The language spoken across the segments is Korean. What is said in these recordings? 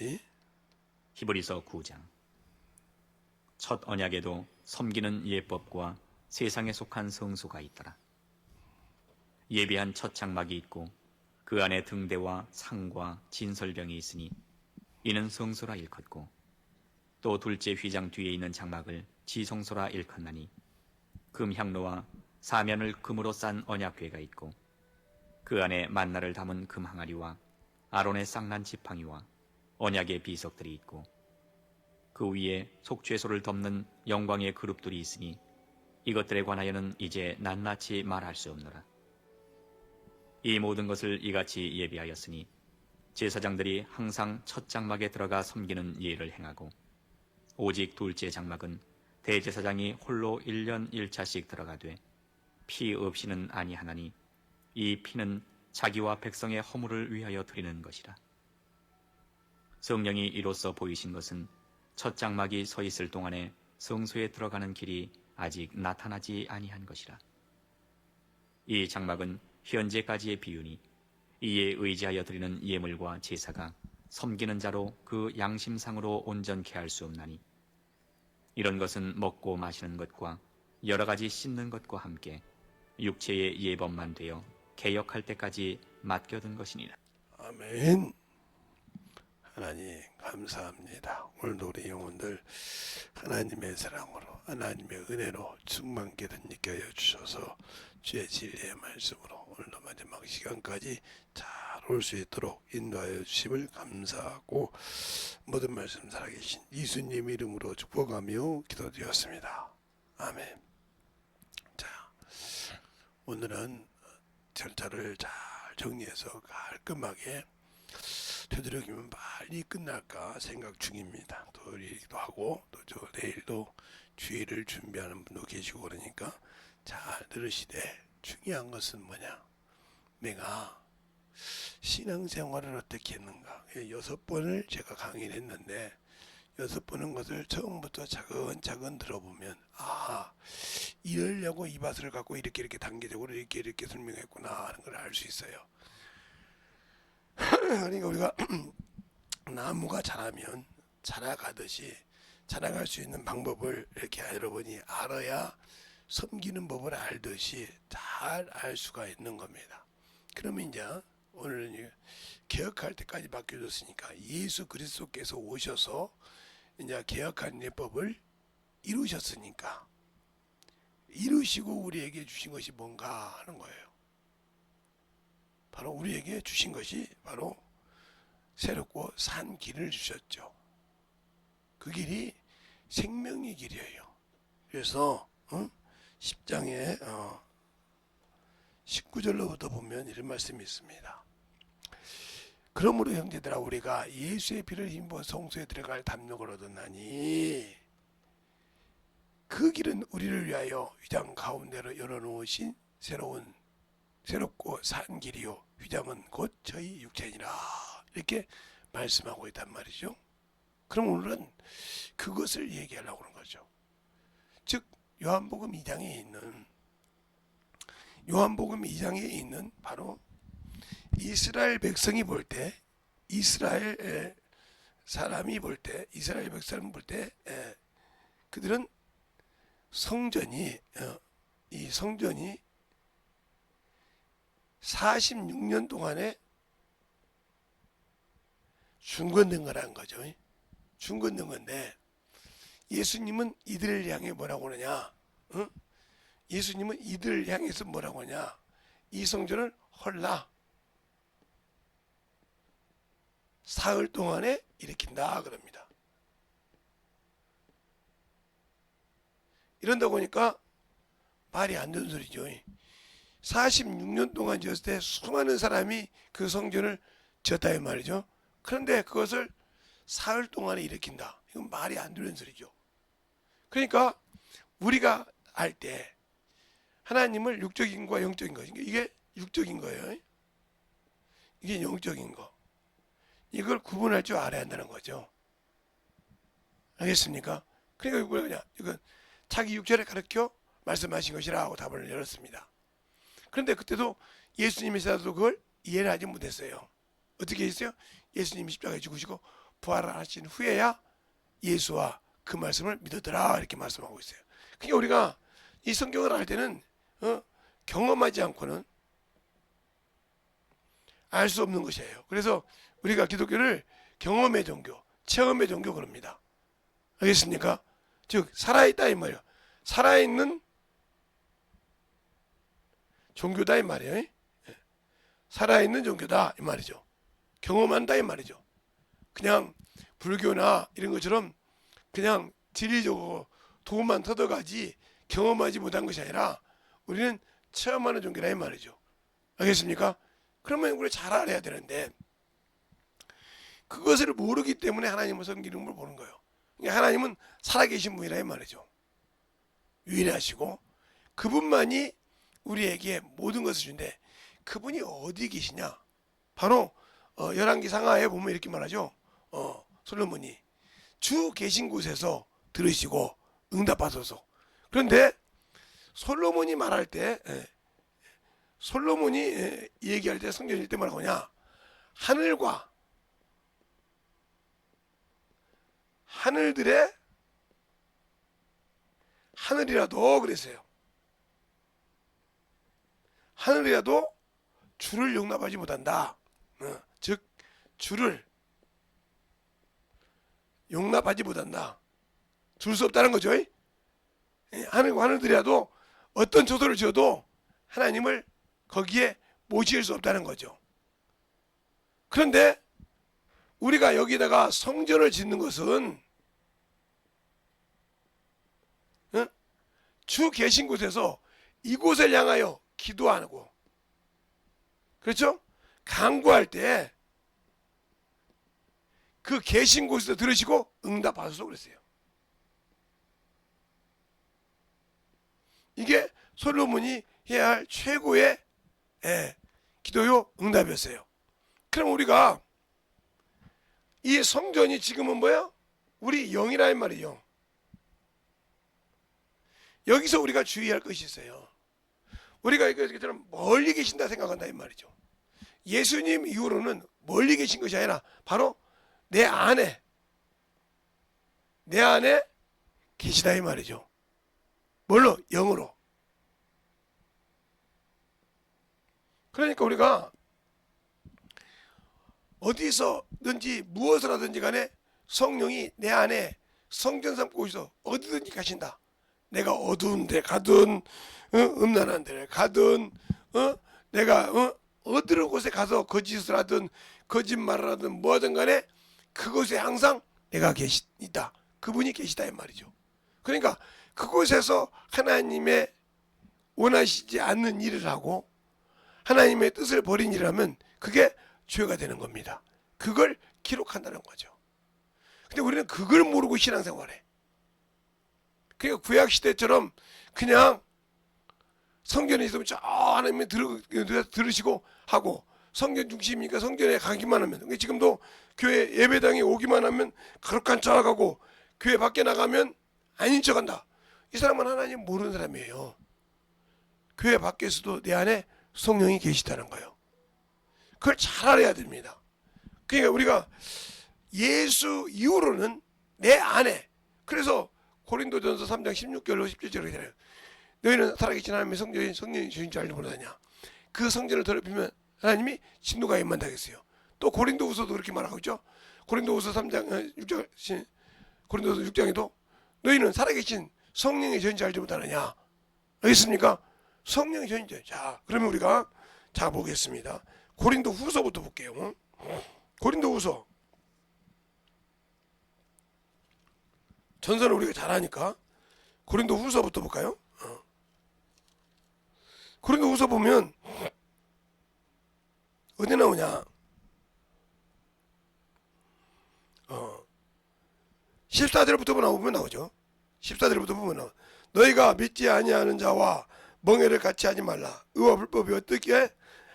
예? 히브리서 9장. 첫 언약에도 섬기는 예법과 세상에 속한 성소가 있더라. 예비한 첫 장막이 있고 그 안에 등대와 상과 진설병이 있으니 이는 성소라 일컫고, 또 둘째 휘장 뒤에 있는 장막을 지성소라 일컫나니 금향로와 사면을 금으로 싼 언약궤가 있고 그 안에 만나를 담은 금항아리와 아론의 쌍난 지팡이와 언약의 비석들이 있고 그 위에 속죄소를 덮는 영광의 그룹들이 있으니 이것들에 관하여는 이제 낱낱이 말할 수 없노라. 이 모든 것을 이같이 예비하였으니 제사장들이 항상 첫 장막에 들어가 섬기는 예를 행하고, 오직 둘째 장막은 대제사장이 홀로 1년 1차씩 들어가되 피 없이는 아니하나니 이 피는 자기와 백성의 허물을 위하여 드리는 것이라. 성령이 이로써 보이신 것은 첫 장막이 서 있을 동안에 성소에 들어가는 길이 아직 나타나지 아니한 것이라. 이 장막은 현재까지의 비유니 이에 의지하여 드리는 예물과 제사가 섬기는 자로 그 양심상으로 온전케 할 수 없나니, 이런 것은 먹고 마시는 것과 여러 가지 씻는 것과 함께 육체의 예법만 되어 개역할 때까지 맡겨둔 것이니라. 아멘. 하나님 감사합니다. 오늘도 우리 영혼들 하나님의 사랑으로 하나님의 은혜로 충만케 느껴여 주셔서 주의 진리의 말씀으로 오늘도 마지막 시간까지 잘 올 수 있도록 인도하여 주심을 감사하고 모든 말씀 살아계신 예수님 이름으로 축복하며 기도드렸습니다. 아멘. 자, 오늘은 절차를 잘 정리해서 깔끔하게 되도록이면 빨리 끝날까 생각 중입니다. 토요일이기도 하고 또 저 내일도 주일을 준비하는 분도 계시고 그러니까 잘 들으시되, 중요한 것은 뭐냐? 내가 신앙생활을 어떻게 했는가? 6번을 제가 강의를 했는데 6번은 것을 처음부터 차근차근 들어보면, 아, 이러려고 이 밭을 갖고 이렇게 단계적으로 이렇게 설명했구나 하는 걸 알 수 있어요. 그러니까 우리가 나무가 자라면 자라가듯이 자라갈 수 있는 방법을 이렇게 여러분이 알아야 섬기는 법을 알듯이 잘 알 수가 있는 겁니다. 그러면 이제 오늘은 개혁할 때까지 맡겨졌으니까 예수 그리스도께서 오셔서 이제 개혁한 예법을 이루셨으니까, 이루시고 우리에게 주신 것이 뭔가 하는 거예요. 바로 우리에게 주신 것이 바로 새롭고 산 길을 주셨죠. 그 길이 생명의 길이에요. 그래서 10장에 19절로부터 보면 이런 말씀이 있습니다. 그러므로 형제들아, 우리가 예수의 피를 힘입어 성소에 들어갈 담력을 얻었나니 그 길은 우리를 위하여 휘장 가운데로 열어놓으신 새롭고 산 길이요 휘장은 곧 저희 육체니라, 이렇게 말씀하고 있단 말이죠. 그럼 오늘은 그것을 얘기하려고 하는 거죠. 즉 요한복음 2장에 있는 바로 이스라엘 백성이 볼 때, 이스라엘 사람이 볼 때, 이스라엘 백성이 볼 때 그들은 이 성전이 46년 동안에 중건된 거라는 거죠. 중건된 건데 예수님은 이들을 향해 뭐라고 하느냐? 예수님은 이들을 향해서 뭐라고 하냐? 이 성전을 헐라, 사흘 동안에 일으킨다 그럽니다. 이런다고 하니까 말이 안 되는 소리죠. 46년 동안 지었을 때 수많은 사람이 그 성전을 지었다 이 말이죠. 그런데 그것을 사흘 동안에 일으킨다, 이건 말이 안 되는 소리죠. 그러니까 우리가 알 때 하나님을 육적인 거와 영적인 거, 이게 육적인 거예요, 이게 영적인 거, 이걸 구분할 줄 알아야 한다는 거죠. 알겠습니까? 그러니까 이거 뭐냐, 이건 자기 육체를 가르쳐 말씀하신 것이라고 답을 열었습니다. 그런데 그때도 예수님이시라도 그걸 이해를 하지 못했어요. 어떻게 했어요? 예수님이 십자가에 죽으시고 부활하신 후에야 예수와 그 말씀을 믿었더라 이렇게 말씀하고 있어요. 그러니까 우리가 이 성경을 알 때는 경험하지 않고는 알 수 없는 것이에요. 그래서 우리가 기독교를 경험의 종교, 체험의 종교 그럽니다. 알겠습니까? 즉 살아있다 이 말이에요. 살아있는 종교다 이 말이에요. 살아있는 종교다 이 말이죠. 경험한다 이 말이죠. 그냥 불교나 이런 것처럼 그냥 진리적으로 도움만 터득하지 경험하지 못한 것이 아니라 우리는 체험하는 종교라 이 말이죠. 알겠습니까? 그러면 우리 잘 알아야 되는데 그것을 모르기 때문에 하나님을 섬기는 걸 보는 거예요. 그러니까 하나님은 살아계신 분이라 이 말이죠. 유일하시고 그분만이 우리에게 모든 것을 주는데 그분이 어디 계시냐? 바로 열왕기 상하에 보면 이렇게 말하죠. 솔로몬이 주 계신 곳에서 들으시고 응답하소서. 그런데 솔로몬이 말할 때 솔로몬이 얘기할 때 성경 읽을 때 뭐라고 하냐? 하늘과 하늘들의 하늘이라도 그랬어요. 하늘이라도 주를 용납하지 못한다. 즉 주를 용납하지 못한다. 줄 수 없다는 거죠. 하늘과 하늘들이라도 어떤 조소를 지어도 하나님을 거기에 모실 수 없다는 거죠. 그런데 우리가 여기다가 성전을 짓는 것은 주 계신 곳에서 이곳을 향하여 기도하고 그렇죠? 간구할 때 그 계신 곳에서 들으시고 응답하소서 그랬어요. 이게 솔로몬이 해야 할 최고의 기도요 응답이었어요. 그럼 우리가 이 성전이 지금은 뭐야? 우리 영이라는 말이에요. 여기서 우리가 주의할 것이 있어요. 우리가 이것처럼 멀리 계신다 생각한다 이 말이죠. 예수님 이후로는 멀리 계신 것이 아니라 바로 내 안에 계시다 이 말이죠. 뭘로? 영으로. 그러니까 우리가 어디서든지 무엇을 하든지 간에 성령이 내 안에 성전 삼고 있어 어디든지 가신다. 내가 어두운 데 가든 음란한 데를 가든 내가 어느 곳에 가서 거짓을 하든 거짓말을 하든 뭐하든 간에 그곳에 항상 내가 있다. 그분이 계시다 이 말이죠. 그러니까 그곳에서 하나님의 원하시지 않는 일을 하고 하나님의 뜻을 버린 일을 하면 그게 죄가 되는 겁니다. 그걸 기록한다는 거죠. 근데 우리는 그걸 모르고 신앙생활해. 그러니까 구약시대처럼 그냥 성전에 있으면 저 하나님이 들으시고 하고 성전 중심이니까 성전에 가기만 하면 그러니까 지금도 교회 예배당에 오기만 하면 거룩한 척하고 교회 밖에 나가면 아닌 척한다. 이 사람은 하나님 모르는 사람이에요. 교회 밖에서도 내 안에 성령이 계시다는 거예요. 그걸 잘 알아야 됩니다. 그러니까 우리가 예수 이후로는 내 안에 그래서 고린도전서 3장 16절로 17절에 되잖아요. 너희는 살아계신 하나님의 성전이 주인 줄 알지 못하냐. 그 성전을 더럽히면 하나님이 진노가 임한다겠어요. 또 고린도후서도 그렇게 말하고 있죠. 고린도후서 3장 6장 고린도후서 6장에도 너희는 살아계신 성령의 전인지 알지 못하느냐. 알겠습니까? 성령의 전인지. 자, 그러면 우리가 자 보겠습니다. 고린도후서부터 볼게요. 고린도후서 전서는 우리가 잘하니까 고린도후서부터 볼까요? 고린도후서 보면 어디 나오냐? 14절부터 보면 나오죠. 14절부터 보면 나오. 너희가 믿지 아니하는 자와 멍에를 같이 하지 말라. 의와 불법이 어떻게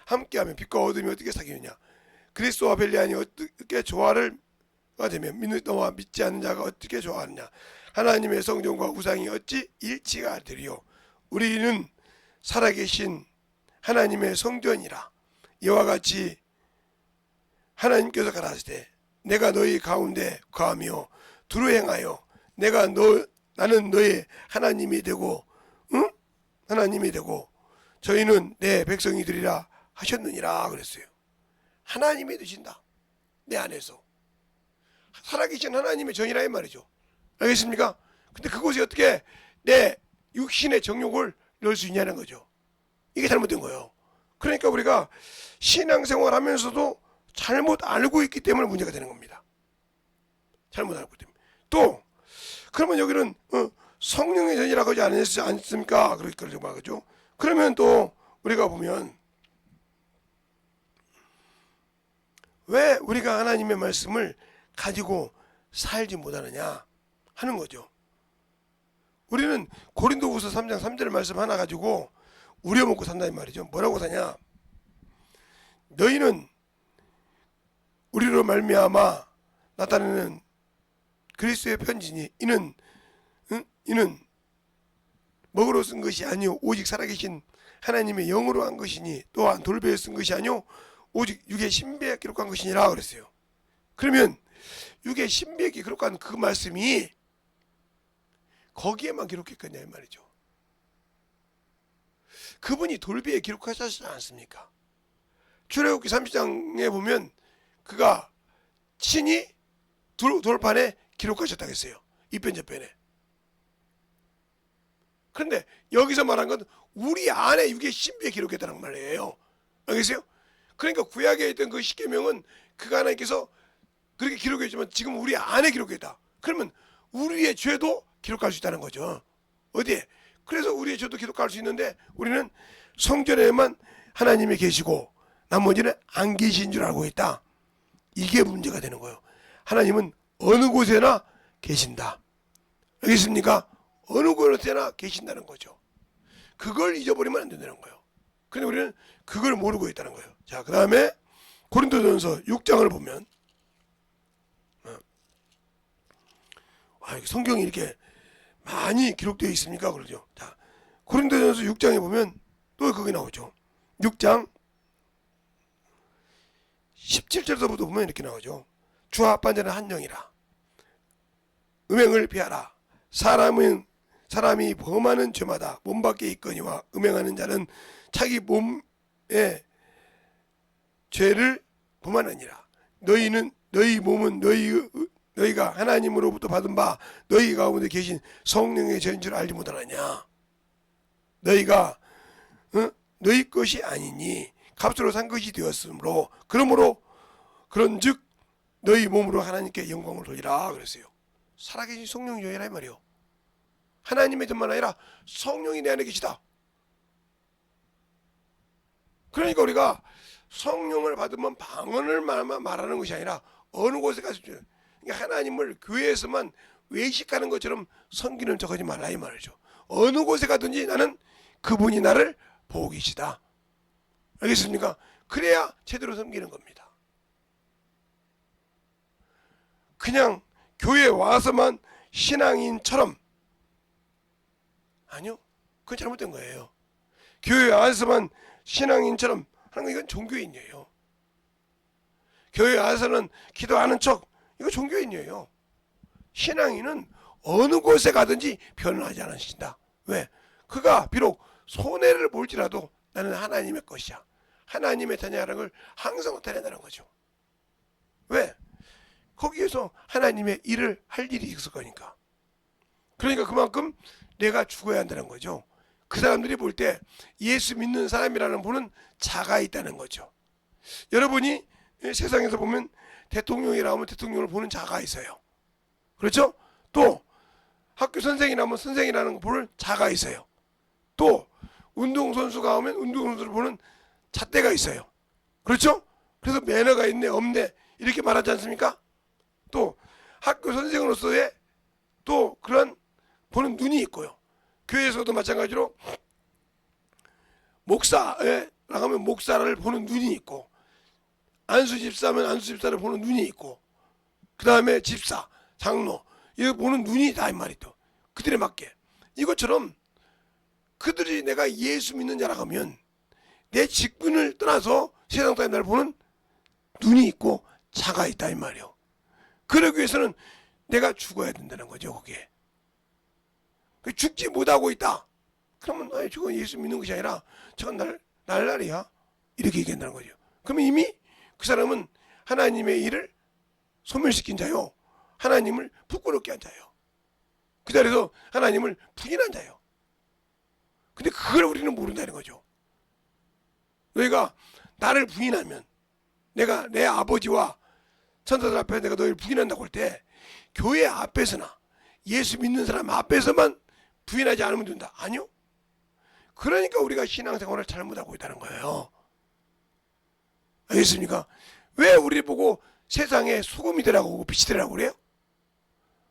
함께하면 빛과 어둠이 어떻게 사귀느냐. 그리스도와 벨리안이 어떻게 조화를 되면 믿는 너와 믿지 않는 자가 어떻게 조화하느냐. 하나님의 성전과 우상이 어찌 일치가 되리요. 우리는 살아계신 하나님의 성전이라. 이와 같이 하나님께서 가라사대 내가 너희 가운데 거하며 두루 행하여 나는 너의 하나님이 되고 응? 하나님이 되고 저희는 내 백성이 되리라 하셨느니라 그랬어요. 하나님이 되신다. 내 안에서 살아계신 하나님의 전이라 이 말이죠. 알겠습니까? 근데 그곳에 어떻게 내 육신의 정욕을 넣을 수 있냐는 거죠. 이게 잘못된 거예요. 그러니까 우리가 신앙생활 하면서도 잘못 알고 있기 때문에 문제가 되는 겁니다. 잘못 알고 있기 때문에. 또 그러면 여기는 성령의 전이라고 하지 않습니까? 그렇게 말하죠. 그러면 또 우리가 보면 왜 우리가 하나님의 말씀을 가지고 살지 못하느냐 하는 거죠. 우리는 고린도후서 3장 3절 말씀 하나 가지고 우려먹고 산다 이 말이죠. 뭐라고 사냐? 너희는 우리로 말미암아 나타내는 그리스도의 편지니 이는 먹으로 쓴 것이 아니요 오직 살아계신 하나님의 영으로 한 것이니 또한 돌배에 쓴 것이 아니요 오직 육의 신비에 기록한 것이니라 그랬어요. 그러면 육의 신비에 기록한 그 말씀이 거기에만 기록했겠냐 이 말이죠. 그분이 돌비에 기록하셨지 않습니까? 출애굽기 30장에 보면 그가 친히 돌판에 기록하셨다고 했어요. 이편 저편에. 그런데 여기서 말한 건 우리 안에 육의 신비에 기록했다는 말이에요. 알겠어요? 그러니까 구약에 있던 그 십계명은 그가 하나님께서 그렇게 기록했지만 지금 우리 안에 기록했다. 그러면 우리의 죄도 기록할 수 있다는 거죠. 어디에? 그래서 우리의 죄도 기록할 수 있는데 우리는 성전에만 하나님이 계시고 나머지는 안 계신 줄 알고 있다. 이게 문제가 되는 거예요. 하나님은 어느 곳에나 계신다. 알겠습니까? 어느 곳에나 계신다는 거죠. 그걸 잊어버리면 안 된다는 거예요. 근데 우리는 그걸 모르고 있다는 거예요. 자, 그 다음에 고린도전서 6장을 보면 성경이 이렇게 많이 기록되어 있습니까? 그러죠. 자, 고린도전서 6장에 보면 또 거기 나오죠. 6장 17절서부터 보면 이렇게 나오죠. 주와 합한 자는 한 영이라. 음행을 피하라. 사람이 범하는 죄마다 몸 밖에 있거니와 음행하는 자는 자기 몸의 죄를 범하느니라. 너희 몸은 너희가 하나님으로부터 받은 바 너희 가운데 계신 성령의 죄인 줄 알지 못하느냐. 너희가 너희 것이 아니니 값으로 산 것이 되었으므로 그런즉 너희 몸으로 하나님께 영광을 돌리라 그랬어요. 살아계신 성령이 여기라 이 말이요. 하나님의 것만 아니라 성령이 내 안에 계시다. 그러니까 우리가 성령을 받으면 방언을 말하는 것이 아니라 어느 곳에 가서 그러니까 하나님을 교회에서만 외식하는 것처럼 섬기는 척하지 말라 이 말이죠. 어느 곳에 가든지 나는 그분이 나를 보고 계시다. 알겠습니까? 그래야 제대로 섬기는 겁니다. 그냥 교회에 와서만 신앙인처럼 아니요. 그건 잘못된 거예요. 교회에 와서만 신앙인처럼 하는 거 이건 종교인이에요. 교회에 와서는 기도하는 척 이거 종교인이에요. 신앙인은 어느 곳에 가든지 변화하지 않으신다. 왜? 그가 비록 손해를 볼지라도 나는 하나님의 것이야. 하나님의 자녀라는 걸 항상 나타낸다는 거죠. 왜? 거기에서 하나님의 일을 할 일이 있을 거니까. 그러니까 그만큼 내가 죽어야 한다는 거죠. 그 사람들이 볼 때 예수 믿는 사람이라는 분은 자가 있다는 거죠. 여러분이 세상에서 보면 대통령이라면 대통령을 보는 자가 있어요. 그렇죠? 또 학교 선생이라면 선생이라는 걸 보는 자가 있어요. 또 운동선수가 오면 운동선수를 보는 잣대가 있어요. 그렇죠? 그래서 매너가 있네 없네 이렇게 말하지 않습니까? 또 학교 선생으로서의 또 그런 보는 눈이 있고요. 교회에서도 마찬가지로 목사에 나가면 목사를 보는 눈이 있고 안수 집사면 안수 집사를 보는 눈이 있고 그 다음에 집사, 장로 이거 보는 눈이 다 이 말이죠. 그들에 맞게 이것처럼 그들이 내가 예수 믿는 자라고 하면 내 직분을 떠나서 세상 사람들 보는 눈이 있고 자가 있다 이 말이요. 그러기 위해서는 내가 죽어야 된다는 거죠. 거기에 죽지 못하고 있다. 그러면 저건 예수 믿는 것이 아니라 저건 날라리야, 이렇게 얘기한다는 거죠. 그러면 이미 그 사람은 하나님의 일을 소멸시킨 자요, 하나님을 부끄럽게 한 자요, 그 자리에서 하나님을 부인한 자요. 근데 그걸 우리는 모른다는 거죠. 너희가 나를 부인하면, 내가 내 아버지와 천사들 앞에서 내가 너희를 부인한다고 할 때 교회 앞에서나 예수 믿는 사람 앞에서만 부인하지 않으면 된다? 아니요. 그러니까 우리가 신앙생활을 잘못하고 있다는 거예요. 알겠습니까? 왜 우리 보고 세상에 소금이 되라고 빛이 되라고 그래요?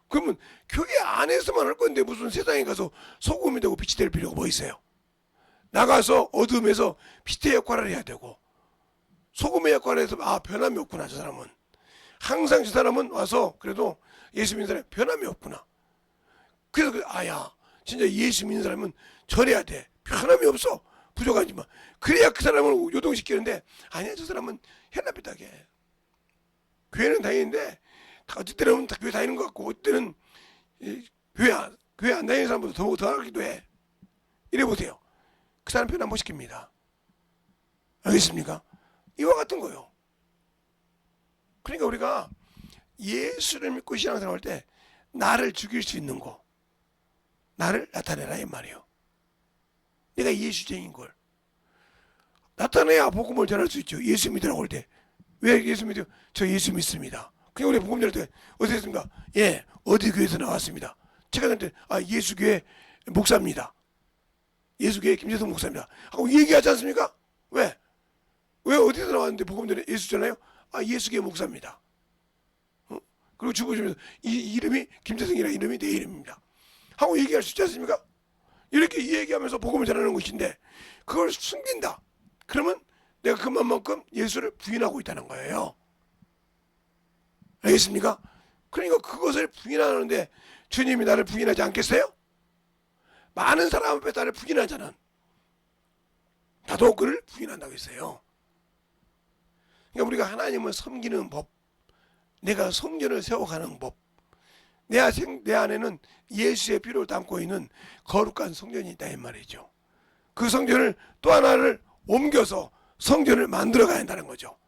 그러면 교회 안에서만 할 건데 무슨 세상에 가서 소금이 되고 빛이 될 필요가 뭐 있어요? 나가서 어둠에서 빛의 역할을 해야 되고, 소금의 역할을 해서 변함이 없구나, 저 사람은. 항상 저 사람은 와서 그래도 예수 믿는 사람이 변함이 없구나. 그래서 진짜 예수 믿는 사람은 저래야 돼. 변함이 없어. 부족하지만. 그래야 그 사람을 요동시키는데, 아니야, 저 사람은 현합비하게. 교회는 다니는데 어떤 때는 교회 다니는 것 같고, 어떤 때는 교회 안 다니는 사람보다 더 하기도 해. 이래 보세요. 그 사람 변화 못 시킵니다. 알겠습니까? 이와 같은 거요. 그러니까 우리가 예수를 믿고 신앙생활 할 때 나를 죽일 수 있는 거, 나를 나타내라 이 말이에요. 내가 예수쟁인 걸 나타내야 복음을 전할 수 있죠. 예수 믿으라고 할 때, 왜 예수 믿어요? 저 예수 믿습니다. 그냥 우리 복음 전할 때 어디 했습니까? 예, 어디 교회에서 나왔습니다. 제가 그때 예수교회 목사입니다. 예수교회 김재성 목사입니다 하고 얘기하지 않습니까? 왜 어디서 나왔는데 복음 전에 예수잖아요. 예수교회 목사입니다. 그리고 죽어주면서 이 이름이 김재성이라 이름이 내 이름입니다 하고 얘기할 수 있지 않습니까? 이렇게 얘기하면서 복음을 전하는 것인데 그걸 숨긴다. 그러면 내가 그만큼 예수를 부인하고 있다는 거예요. 알겠습니까? 그러니까 그것을 부인하는데 주님이 나를 부인하지 않겠어요? 많은 사람 앞에 나를 부인하자는, 나도 그를 부인한다고 했어요. 그러니까 우리가 하나님을 섬기는 법, 내가 성전을 세워가는 법, 내 안에는 예수의 피를 담고 있는 거룩한 성전이 있다 이 말이죠. 그 성전을 또 하나를 옮겨서 성전을 만들어가야 한다는 거죠.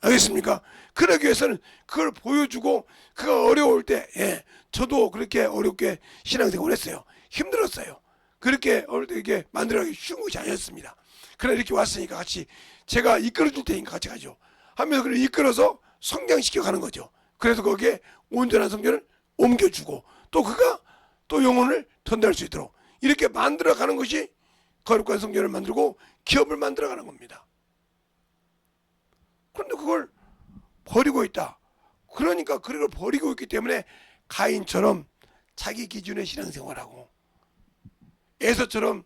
알겠습니까? 그러기 위해서는 그걸 보여주고, 그가 어려울 때, 저도 그렇게 어렵게 신앙생활을 했어요. 힘들었어요. 그렇게 어릴 때 이렇게 만들어가기 쉬운 것이 아니었습니다. 그러나 이렇게 왔으니까 같이 제가 이끌어줄 테니까 같이 가죠 하면서 그걸 이끌어서 성장시켜 가는 거죠. 그래서 거기에 온전한 성전을 옮겨주고, 또 그가 또 영혼을 전달할 수 있도록 이렇게 만들어 가는 것이 거룩한 성전을 만들고 기업을 만들어 가는 겁니다. 그런데 그걸 버리고 있다. 그러니까 그걸 버리고 있기 때문에 가인처럼 자기 기준의 신앙생활하고, 에서처럼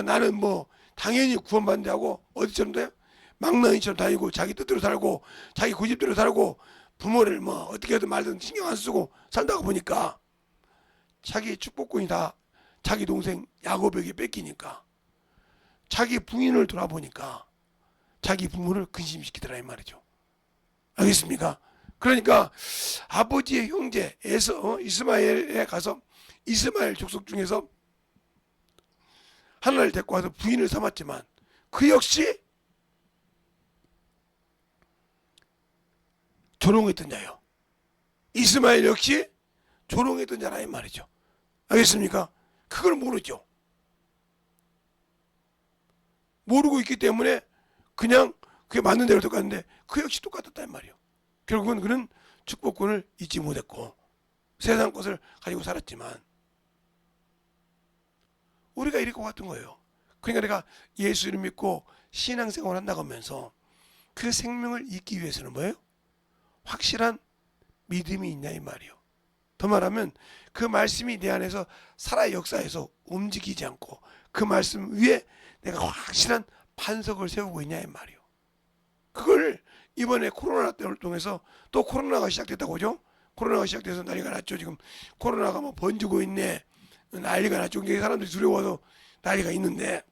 나는 뭐 당연히 구원받는다 하고 어디처럼 돼요? 망나니처럼 다니고 자기 뜻대로 살고 자기 고집대로 살고 부모를 뭐 어떻게든 말든 신경 안 쓰고 살다가 보니까 자기 축복권이 다 자기 동생 야곱에게 뺏기니까, 자기 부인을 돌아보니까 자기 부모를 근심시키더라 이 말이죠. 알겠습니까? 그러니까 아버지의 형제 이스마엘에 가서 이스마엘 족속 중에서 하나를 데리고 와서 부인을 삼았지만 그 역시 조롱했던 자요. 이스마엘 역시 조롱했던 자라 이 말이죠. 알겠습니까? 그걸 모르죠. 모르고 있기 때문에 그냥 그게 맞는 대로 똑같은데 그 역시 똑같았다 이 말이에요. 결국은 그는 축복권을 잊지 못했고 세상 것을 가지고 살았지만, 우리가 이럴 것 같은 거예요. 그러니까 내가 예수를 믿고 신앙생활을 한다고 하면서 그 생명을 잊기 위해서는 뭐예요? 확실한 믿음이 있냐 이 말이에요. 더 말하면 그 말씀이 내 안에서 살아 역사에서 움직이지 않고 그 말씀 위에 내가 확실한 반석을 세우고 있냐 이 말이에요. 그걸 이번에 코로나 때를 통해서, 또 코로나가 시작됐다고 하죠. 코로나가 시작돼서 난리가 났죠. 지금 코로나가 뭐 번지고 있네, 난리가 났죠. 사람들이 두려워서 난리가 있는데,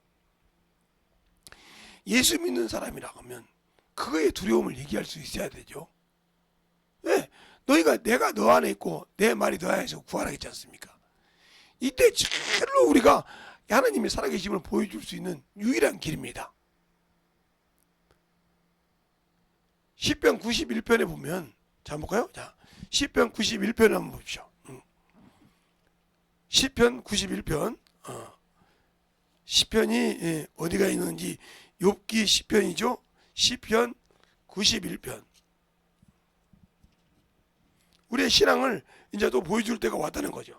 예수 믿는 사람이라고 하면 그거의 두려움을 얘기할 수 있어야 되죠. 왜? 너희가 내가 너 안에 있고 내 말이 너 안에서 구하라겠지 않습니까? 이때 절로 우리가 하나님의 살아계심을 보여줄 수 있는 유일한 길입니다. 시편 91편에 보면, 자 볼까요? 자, 시편 91편 한번 보십시오. 시편 91편, 시편이 어디가 있는지, 욥기 시편이죠. 시편 91편. 우리의 신앙을 이제 또 보여줄 때가 왔다는 거죠.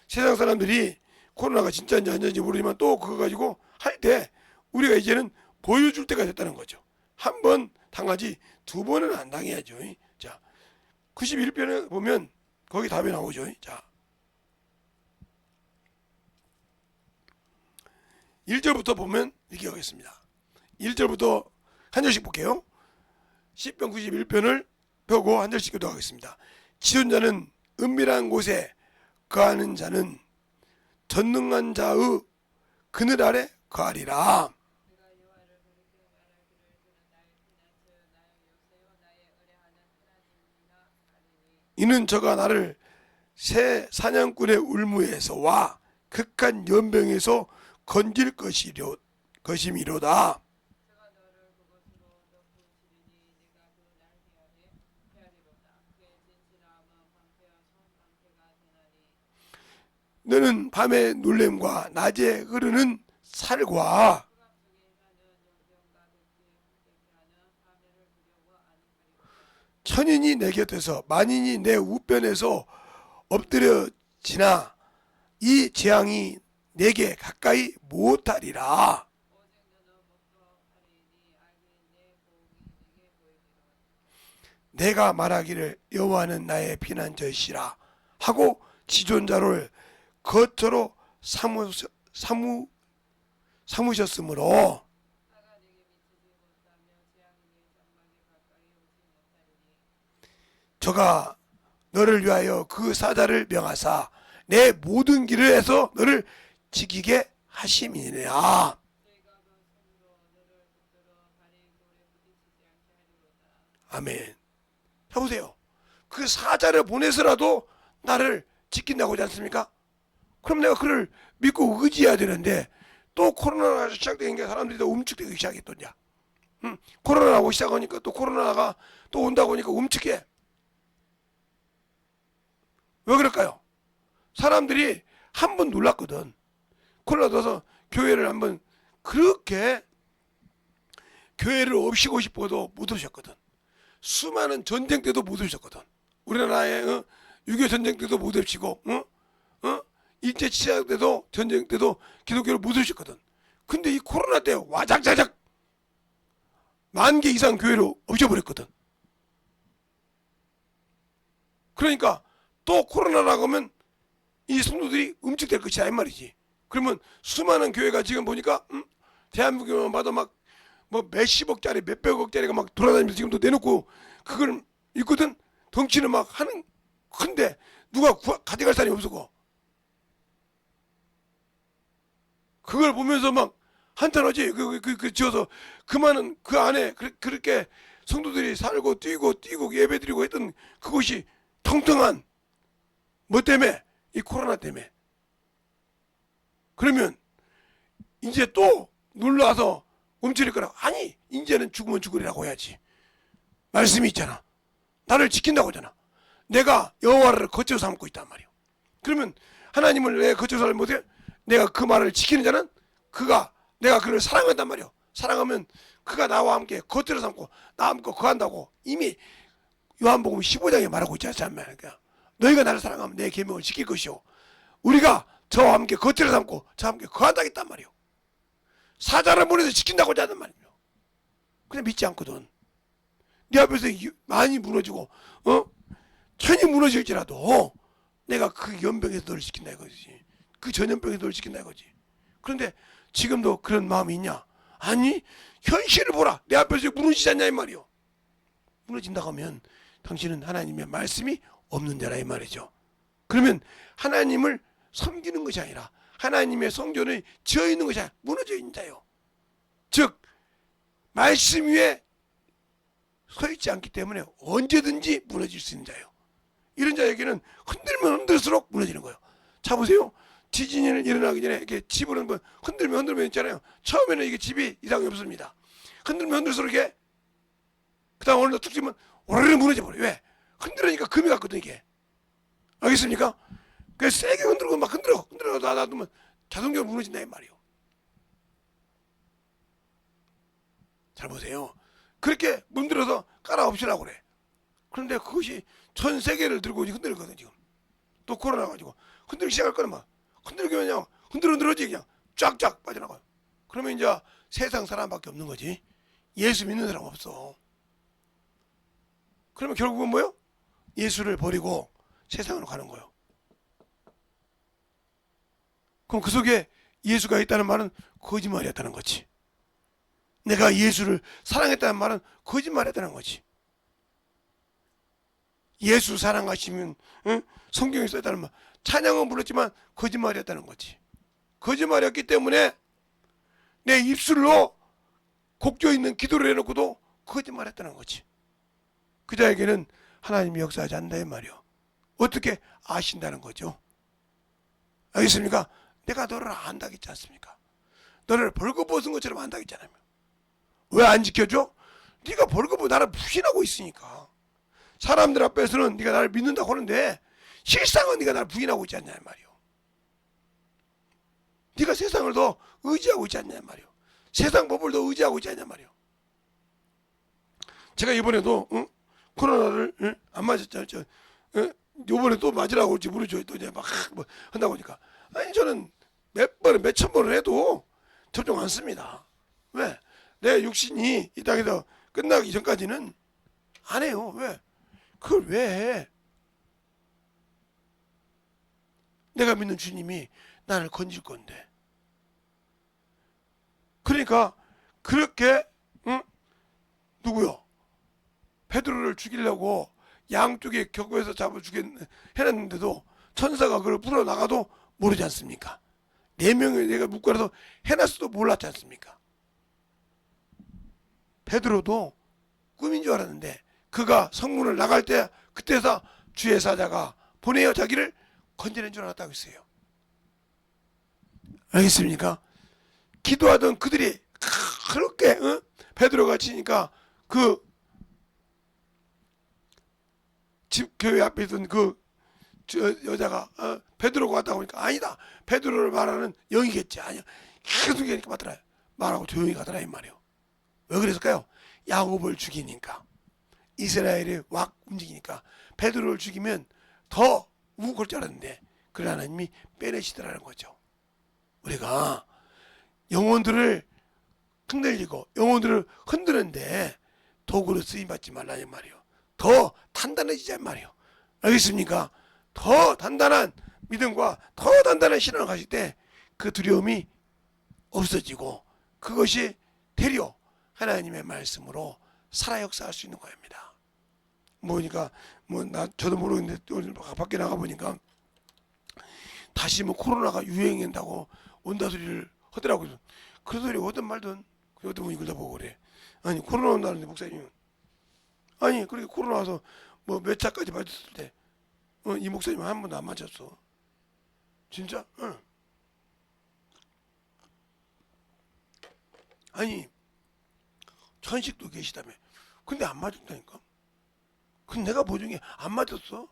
세상 사람들이 코로나가 진짜인지 아닌지 모르지만 또 그거 가지고 할 때 우리가 이제는 보여줄 때가 됐다는 거죠. 한 번 당하지 두 번은 안 당해야죠. 자, 91편에 보면 거기 답이 나오죠. 자, 1절부터 보면 이렇게 하겠습니다. 1절부터 한 절씩 볼게요. 시편 91편을 펴고 한 절씩 기도하겠습니다. 지존자는 은밀한 곳에 거하는 자는 전능한 자의 그늘 아래 거하리라. 이는 저가 나를 새 사냥꾼의 울무에서와 극한 연병에서 건질 것이미로다. 너는 밤의 놀램과 낮에 흐르는 살과 천인이 내 곁에서 만인이 내 우편에서 엎드려지나 이 재앙이 내게 가까이 못하리라. 내가 말하기를 여호와는 나의 피난처시라 하고 지존자를 거처로 삼으셨으므로 저가 너를 위하여 그 사자를 명하사 내 모든 길을 해서 너를 지키게 하심이니라. 아멘. 해보세요. 그 사자를 보내서라도 나를 지킨다고 하지 않습니까? 그럼 내가 그를 믿고 의지해야 되는데 또 코로나가 시작되니까 사람들이 더 움츠리기 시작했더냐. 코로나가 오기 시작하니까 또 코로나가 또 온다고 하니까 움츠게. 왜 그럴까요? 사람들이 한 번 놀랐거든. 코로나 와서 교회를 한번 그렇게 교회를 없이고 싶어도 못 오셨거든. 수많은 전쟁 때도 못 오셨거든. 우리나라의 6.25 전쟁 때도 못 오시고 일제치하 때도 전쟁 때도 기독교를 못 오셨거든. 근데 이 코로나 때 와작자작 10,000개 이상 교회를 없애버렸거든. 그러니까 또 코로나라고 하면 이 성도들이 움직될 것이야 이 말이지. 그러면 수많은 교회가 지금 보니까 대한민국만 봐도 막 뭐 몇십억짜리 몇백억짜리가 막 돌아다니면서 지금도 내놓고 그걸 있거든. 덩치는 막 하는 큰데 누가 가져갈 사람이 없었고 그걸 보면서 막 한탄하지. 지어서 그만은 그 안에 그렇게 성도들이 살고 뛰고 예배드리고 했던 그것이 텅텅한 뭐 때문에? 이 코로나 때문에. 그러면 이제 또 놀라서 움츠릴 거라고. 아니 이제는 죽으면 죽으리라고 해야지. 말씀이 있잖아. 나를 지킨다고 하잖아. 내가 여호와를 거처로 삼고 있단 말이야. 그러면 하나님을 내 거처로 삼을 못해? 내가 그 말을 지키는 자는 내가 그를 사랑한단 말이야. 사랑하면 그가 나와 함께 거처로 삼고 나와 함께 거한다고 이미 요한복음 15장에 말하고 있지 않습니까? 너희가 나를 사랑하면 내 계명을 지킬 것이요 우리가 저와 함께 거처를 삼고 저와 함께 거한다겠단 말이요. 사자를 보내서 지킨다고 하는 말이요. 근데 믿지 않거든. 네 앞에서 많이 무너지고 천이 무너질지라도 내가 그 연병에서 너를 지킨다 이거지. 그 전염병에서 너를 지킨다 이거지. 그런데 지금도 그런 마음이 있냐? 아니 현실을 보라. 내 앞에서 무너지지 않냐 이 말이요. 무너진다고 하면 당신은 하나님의 말씀이 없는 자라 이 말이죠. 그러면 하나님을 섬기는 것이 아니라 하나님의 성전에 지어 있는 것이 아니라 무너져 있는 자요. 즉 말씀 위에 서 있지 않기 때문에 언제든지 무너질 수 있는 자요. 이런 자에게는 흔들면 흔들수록 무너지는 거예요. 자 보세요. 지진이 일어나기 전에 이렇게 집을 한번 흔들면 있잖아요. 처음에는 이게 집이 이상이 없습니다. 흔들면 흔들수록 이게 그다음 어느 날 툭 치면 오르르 무너져 버려요. 왜? 흔들으니까 금이 갔거든 이게. 알겠습니까? 그래서 세게 흔들고 막 흔들어 놔두면 자동적으로 무너진다 이 말이에요. 잘 보세요. 그렇게 문들어서 깔아 없애려고 그래. 그런데 그것이 전 세계를 들고 흔들거든 지금. 또 코로나 가지고 흔들기 시작할 거는 막 흔들기면 그냥 흔들어지 그냥 쫙쫙 빠져나가요. 그러면 이제 세상 사람밖에 없는 거지. 예수 믿는 사람 없어. 그러면 결국은 뭐요? 예수를 버리고 세상으로 가는 거예요. 그럼 그 속에 예수가 있다는 말은 거짓말이었다는 거지. 내가 예수를 사랑했다는 말은 거짓말이었다는 거지. 예수 사랑하시면 성경에 써있다는 말 찬양은 불렀지만 거짓말이었다는 거지. 거짓말이었기 때문에 내 입술로 곡조 있는 기도를 해놓고도 거짓말했다는 거지. 그 자에게는 하나님이 역사하지 않는다 이 말이요. 어떻게 아신다는 거죠? 알겠습니까? 내가 너를 안다고 했지 않습니까? 너를 벌거벗은 것처럼 안다고 했잖아요. 왜 안 지켜줘? 네가 벌거벗어 나를 부인하고 있으니까. 사람들 앞에서는 네가 나를 믿는다고 하는데 실상은 네가 나를 부인하고 있지 않냐 말이요. 네가 세상을 더 의지하고 있지 않냐 말이요. 세상 법을 더 의지하고 있지 않냐 말이요. 제가 이번에도 코로나를 안 맞았잖아요. 이번에 또 맞으라고 할지 모르죠. 또 이제 막 뭐 한다고 하니까 아니 저는 몇천 번을 해도 접종 안 씁니다. 왜? 내 육신이 이 땅에서 끝나기 전까지는 안 해요. 왜? 그걸 왜 해? 내가 믿는 주님이 나를 건질 건데. 그러니까 그렇게 누구요? 베드로를 죽이려고 양쪽에 격구해서 잡아 해놨는데도 천사가 그걸 풀어나가도 모르지 않습니까? 4명을 내가 묶어놔서 해놨어도 몰랐지 않습니까? 베드로도 꿈인 줄 알았는데 그가 성문을 나갈 때 그때서 주의 사자가 보내어 자기를 건져낸 줄 알았다고 했어요. 알겠습니까? 기도하던 그들이 그렇게 베드로가 치니까 그 집 교회 앞에 있던 그 여자가 베드로가 왔다고 하니까 아니다. 베드로를 말하는 영이겠지. 아니야. 계속 이렇게 맞더라. 말하고 조용히 가더라 이 말이에요. 왜 그랬을까요? 야곱을 죽이니까 이스라엘이 확 움직이니까 베드로를 죽이면 더 우국할 줄 알았는데 그걸 하나님이 빼내시더라는 거죠. 우리가 영혼들을 흔들리고 영혼들을 흔드는데 도구로 쓰임받지 말라는 말이에요. 더 단단해지자는 말이에요. 알겠습니까? 더 단단한 믿음과 더 단단한 신앙을 가질 때 그 두려움이 없어지고 그것이 되려 하나님의 말씀으로 살아 역사할 수 있는 겁니다. 뭐니까 저도 모르겠는데 오늘 밖에 나가 보니까 다시 코로나가 유행한다고 온다 소리를 하더라고요. 그 소리 어떤 말든 어떤 분이 그러다 보고 그래. 아니 코로나 온다는데 목사님 아니 그렇게 코로나 와서 몇 차까지 맞았을 때 이 목사님 한 번도 안 맞았어. 진짜? 응. 아니 천식도 계시다며. 근데 안 맞았다니까. 근데 내가 보증에 안 맞았어.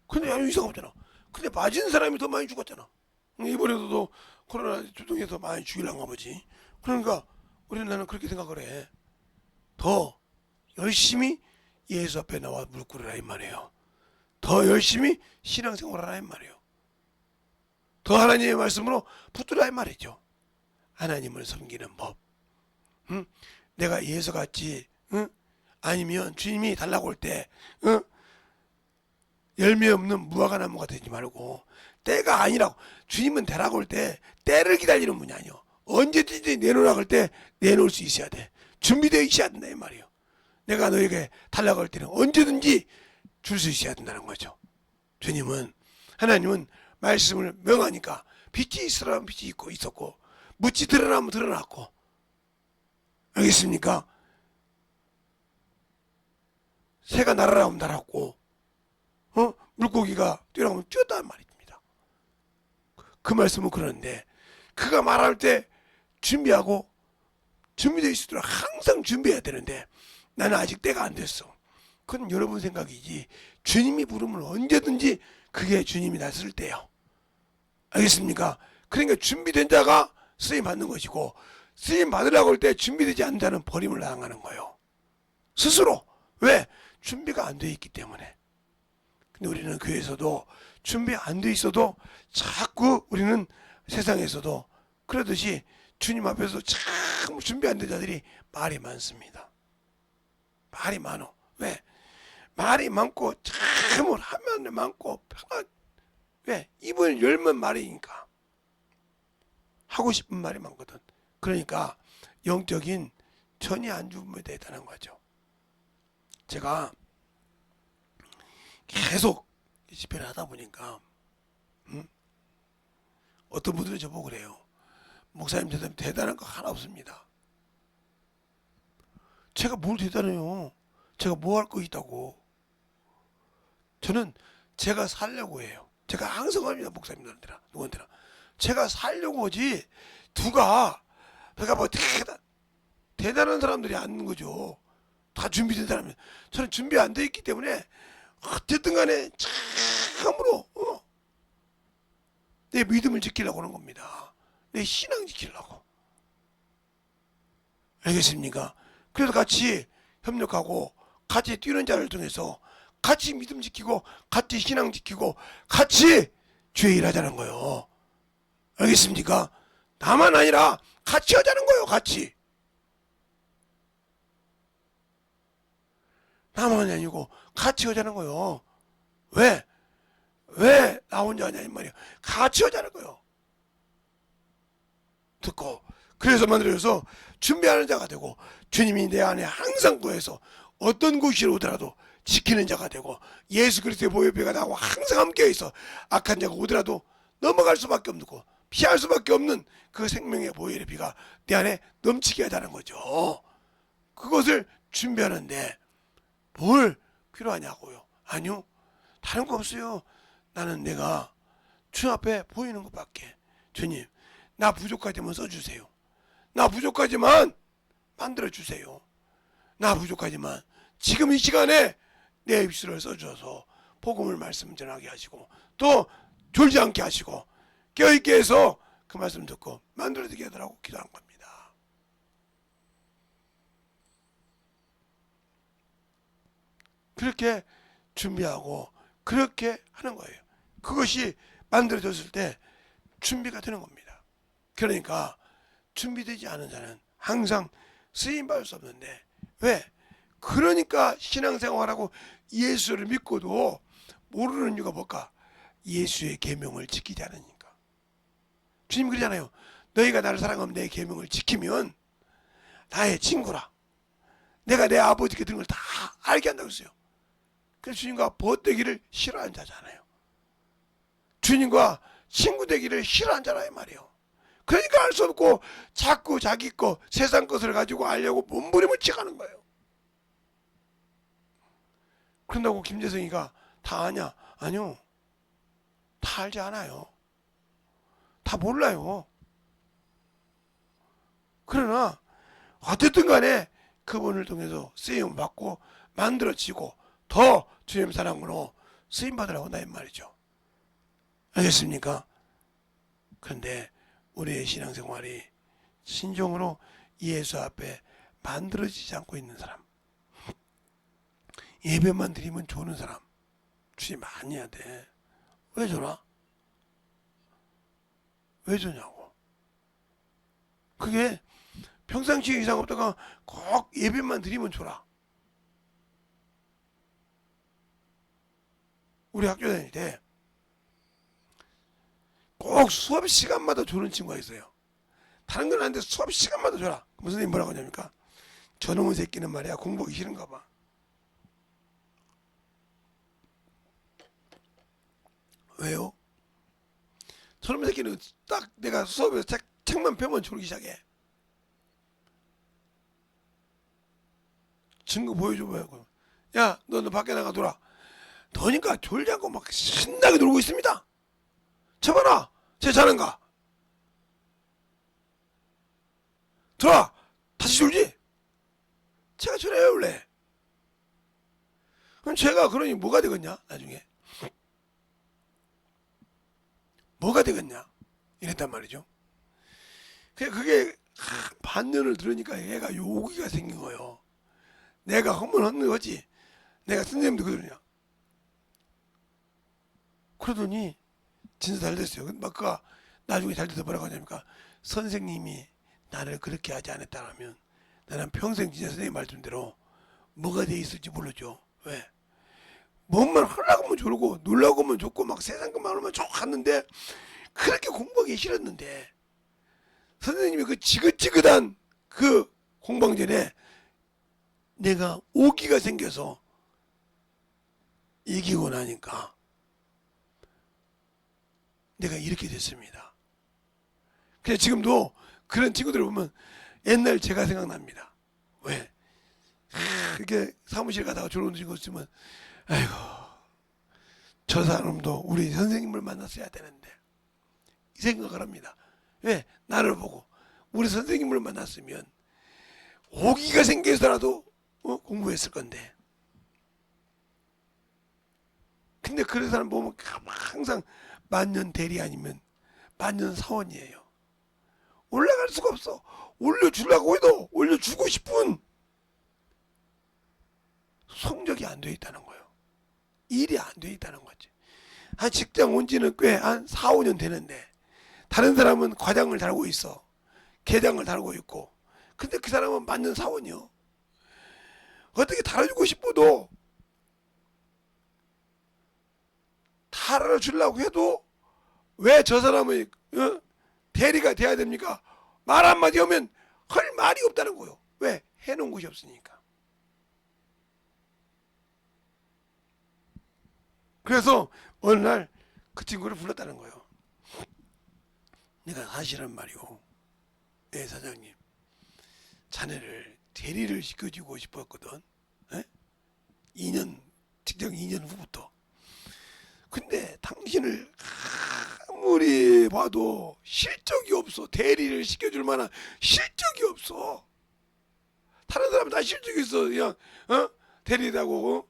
근데 아무 이상 없잖아. 근데 맞은 사람이 더 많이 죽었잖아. 이번에도 코로나 주동에서 많이 죽이려는가 보지. 그러니까 우리는 나는 그렇게 생각을 해. 더 열심히 예수 앞에 나와 무릎 꿇으라 이 말이에요. 더 열심히 신앙생활하라 이 말이에요. 더 하나님의 말씀으로 붙들라 이 말이죠. 하나님을 섬기는 법. 내가 예수같이 아니면 주님이 달라고 할 때 열매 없는 무화과 나무가 되지 말고 때가 아니라고 주님은 되라고 할 때 때를 기다리는 분이 아니요. 언제든지 내놓으라고 할 때 내놓을 수 있어야 돼. 준비되어 있어야 된다 이 말이에요. 내가 너에게 달라고 할 때는 언제든지 줄 수 있어야 된다는 거죠. 주님은 하나님은 말씀을 명하니까 빛이 있으라면 빛이 있었고 묻지 드러나면 드러났고 알겠습니까? 새가 날아가면 날았고, 물고기가 뛰어나오면 뛰었다는 말입니다. 그 말씀은 그런데, 그가 말할 때 준비하고 준비되어 있도록 항상 준비해야 되는데, 나는 아직 때가 안 됐어. 그건 여러분 생각이지, 주님이 부르면 언제든지 그게 주님이 나설 때요. 알겠습니까? 그러니까 준비된 자가 쓰임 받는 것이고, 쓰임 받으려고 할 때 준비되지 않는 자는 버림을 당하는 거예요. 스스로. 왜? 준비가 안 돼 있기 때문에. 근데 우리는 교회에서도 준비 안 돼 있어도 자꾸 우리는 세상에서도 그러듯이 주님 앞에서 참 준비 안 된 자들이 말이 많습니다. 말이 많어. 왜? 말이 많고 참을 하면 많고 왜? 입을 열면 말이니까. 하고 싶은 말이 많거든. 그러니까 영적인 전이 안 주면 대단한 거죠. 제가 계속 집회를 하다 보니까 어떤 분들은 저보고 그래요. 목사님 대단한 거 하나 없습니다. 제가 뭘 대단해요. 제가 뭐 할 거 있다고. 저는 제가 살려고 해요. 제가 항상 합니다. 목사님들한테나 누구한테나. 제가 살려고 하지 누가 내가 뭐 대단한 사람들이 아닌 거죠. 다 준비된 사람이. 저는 준비 안 돼 있기 때문에 어쨌든 간에 참으로 내 믿음을 지키려고 하는 겁니다. 내 신앙 지키려고. 알겠습니까? 그래서 같이 협력하고 같이 뛰는 자를 통해서 같이 믿음 지키고 같이 신앙 지키고 같이 주의 일하자는 거예요. 알겠습니까? 나만 아니라 같이 하자는 거예요. 같이. 나만이 아니고 같이 하자는 거예요. 왜? 왜 나 혼자 하냐 이 말이야. 같이 하자는 거예요. 듣고 그래서 만들어서 준비하는 자가 되고 주님이 내 안에 항상 거해서 어떤 곳이 오더라도 지키는 자가 되고 예수 그리스도의 보혈배가 나하고 항상 함께 있어 악한 자가 오더라도 넘어갈 수밖에 없고 피할 수밖에 없는 그 생명의 보혈의 피가 내 안에 넘치게 하자는 거죠. 그것을 준비하는데 뭘 필요하냐고요. 아니요. 다른 거 없어요. 나는 내가 주 앞에 보이는 것밖에. 주님 나 부족하지만 써주세요. 나 부족하지만 만들어주세요. 나 부족하지만 지금 이 시간에 내 입술을 써주셔서 복음을 말씀 전하게 하시고 또 졸지 않게 하시고 깨어있게 해서 그 말씀 듣고 만들어지게 하더라고 기도한 겁니다. 그렇게 준비하고 그렇게 하는 거예요. 그것이 만들어졌을 때 준비가 되는 겁니다. 그러니까 준비되지 않은 자는 항상 쓰임받을 수 없는데 왜? 그러니까 신앙생활하고 예수를 믿고도 모르는 이유가 뭘까? 예수의 계명을 지키지 않으니까. 주님 그러잖아요. 너희가 나를 사랑하면 내 계명을 지키면 나의 친구라. 내가 내 아버지께 들은 걸 다 알게 한다고 했어요. 그래서 주님과 벗되기를 싫어하는 자잖아요. 주님과 친구 되기를 싫어하는 자라 이 말이에요. 그러니까 알 수 없고 자꾸 자기 거 세상 것을 가지고 알려고 몸부림을 치가는 거예요. 그런다고 김재성이가 다 아냐? 아니요. 다 알지 않아요. 다 몰라요. 그러나 어쨌든 간에 그분을 통해서 쓰임 받고 만들어지고 더 주님 사랑으로 쓰임 받으라고 한다 이 말이죠. 알겠습니까? 그런데 우리의 신앙생활이 신종으로 예수 앞에 만들어지지 않고 있는 사람, 예배만 드리면 좋은 사람 주님 많이 해야 돼. 왜 줘라? 왜 주냐고. 그게 평상시 이상 없다가 꼭 예배만 드리면 줘라. 우리 학교 다닐 때 꼭 수업 시간마다 주는 친구가 있어요. 다른 건 아닌데 수업 시간마다 줘라. 무슨 선생님 뭐라고 하냐니까 저놈의 새끼는 말이야 공부하기 싫은가 봐. 왜요? 저놈의 새끼는 딱 내가 수업에서 책만 펴면 졸기 시작해. 증거 보여줘봐요. 야, 너 밖에 나가 놀아. 너니까 졸지 않고 막 신나게 놀고 있습니다. 쳐봐라. 쟤 자는가? 들어와. 다시 졸지? 제가 저래요 원래. 그럼 제가 그러니 뭐가 되겠냐 나중에? 뭐가 되겠냐 이랬단 말이죠. 그게 반년을 들으니까 얘가 요기가 생긴 거예요. 내가 허물허물 하지. 내가 선생님도 그러냐. 그러더니 진짜 잘 됐어요. 막 그가 나중에 잘 돼서 뭐라고 하냐니까, 선생님이 나를 그렇게 하지 않았다면 나는 평생 진짜 선생님 말씀대로 뭐가 돼 있을지 모르죠. 왜? 뭔만 하려고 하면 저러고 놀라고 하면 좋고 막 세상 것만 하면 좋았는데, 그렇게 공부하기 싫었는데 선생님이 그 지긋지긋한 그 공방전에 내가 오기가 생겨서 이기고 나니까 내가 이렇게 됐습니다. 그래서 지금도 그런 친구들을 보면 옛날 제가 생각납니다. 왜? 이렇게 사무실 가다가 졸은 친구 있으면, 아이고, 저 사람도 우리 선생님을 만났어야 되는데, 이 생각을 합니다. 왜? 나를 보고 우리 선생님을 만났으면 오기가 생겨서라도 공부했을 건데. 근데 그런 사람 보면 항상 만년 대리 아니면 만년 사원이에요. 올라갈 수가 없어. 올려주려고 해도 올려주고 싶은 성적이 안 돼 있다는 거예요. 일이 안 돼 있다는 거지. 한 직장 온 지는 꽤 한 4, 5년 되는데 다른 사람은 과장을 달고 있어. 계장을 달고 있고. 근데 그 사람은 만년 사원이요. 어떻게 달아주고 싶어도 달아주려고 해도 왜 저 사람의 대리가 돼야 됩니까? 말 한마디 하면 할 말이 없다는 거예요. 왜? 해놓은 곳이 없으니까. 그래서 어느 날 그 친구를 불렀다는 거예요. 내가 사실은 말이오, 예 사장님, 자네를 대리를 시켜주고 싶었거든. 에? 2년 직장 2년 후부터. 근데 당신을 아무리 봐도 실적이 없어. 대리를 시켜줄 만한 실적이 없어. 다른 사람은 다 실적이 있어. 그냥 대리 달고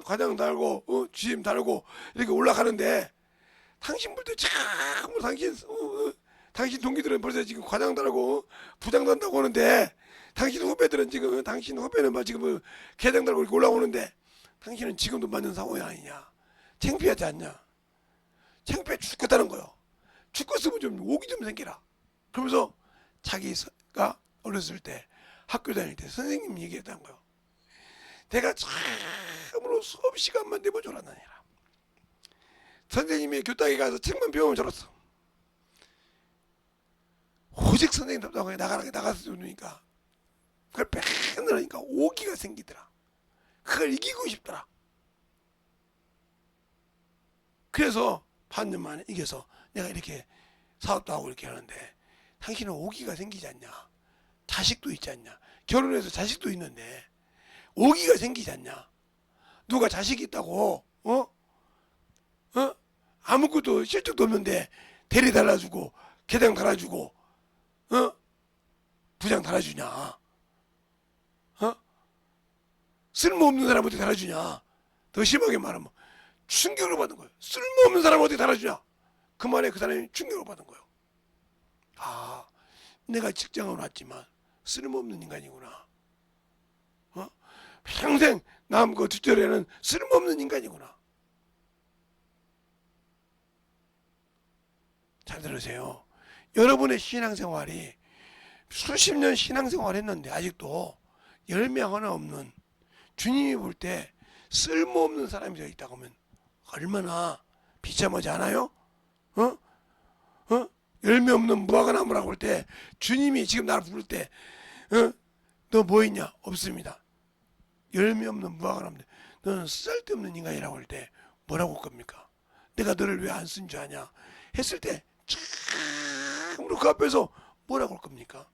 과장 달고 주임 달고 이렇게 올라가는데, 당신 볼 때 참 당신 동기들은 벌써 지금 과장 달고 부장 단다고 하는데, 당신 후배들은 지금 당신 후배는 막 지금 계장 달고 이렇게 올라오는데, 당신은 지금도 맞는 상황이 아니냐. 창피하지 않냐. 창피해 죽겠다는 거요. 죽겠으면 좀 오기 좀 생기라. 그러면서 자기가 어렸을 때 학교 다닐 때 선생님 얘기했다는 거요. 내가 참으로 수업 시간만 되면 졸았나니라. 선생님이 교탁에 가서 책만 배우면 졸았어. 오직 선생님 답답하게 나가서 주니까 그걸 맨날 하니까 오기가 생기더라. 그걸 이기고 싶더라. 그래서 반년 만에 이겨서 내가 이렇게 사업도 하고 이렇게 하는데, 당신은 오기가 생기지 않냐. 자식도 있지 않냐. 결혼해서 자식도 있는데 오기가 생기지 않냐. 누가 자식이 있다고 아무것도 실적도 없는데 대리 달아주고 계장 달아주고 부장 달아주냐. 쓸모없는 사람 어떻게 달아주냐. 더 심하게 말하면 충격을 받은 거예요. 쓸모없는 사람 어떻게 달아주냐. 그 말에 그 사람이 충격을 받은 거예요. 아, 내가 직장을 왔지만 쓸모없는 인간이구나. 평생 남 그 뒷절에는 쓸모없는 인간이구나. 잘 들으세요. 여러분의 신앙생활이 수십 년 신앙생활 했는데 아직도 열매 하나 없는, 주님이 볼 때 쓸모없는 사람이 되어 있다고 하면 얼마나 비참하지 않아요? 열매 없는 무화과나무라고 볼 때, 주님이 지금 나를 부를 때 너 뭐 있냐? 없습니다. 열매 없는 무화과나무, 너는 쓸데없는 인간이라고 할 때 뭐라고 할 겁니까? 내가 너를 왜 안 쓴 줄 아냐 했을 때 참으로 그 앞에서 뭐라고 할 겁니까?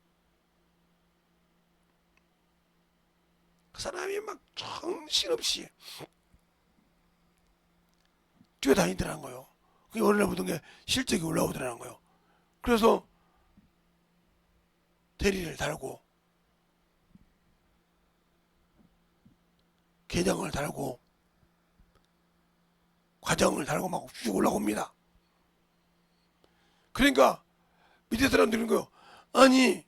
그 사람이 막 정신없이 뛰어다니더라는 거예요. 그게 어느 날부터 게 실적이 올라오더라는 거예요. 그래서 대리를 달고 계장을 달고 과정을 달고 막 쭉 올라옵니다. 그러니까 밑에 사람들은 거요. 아니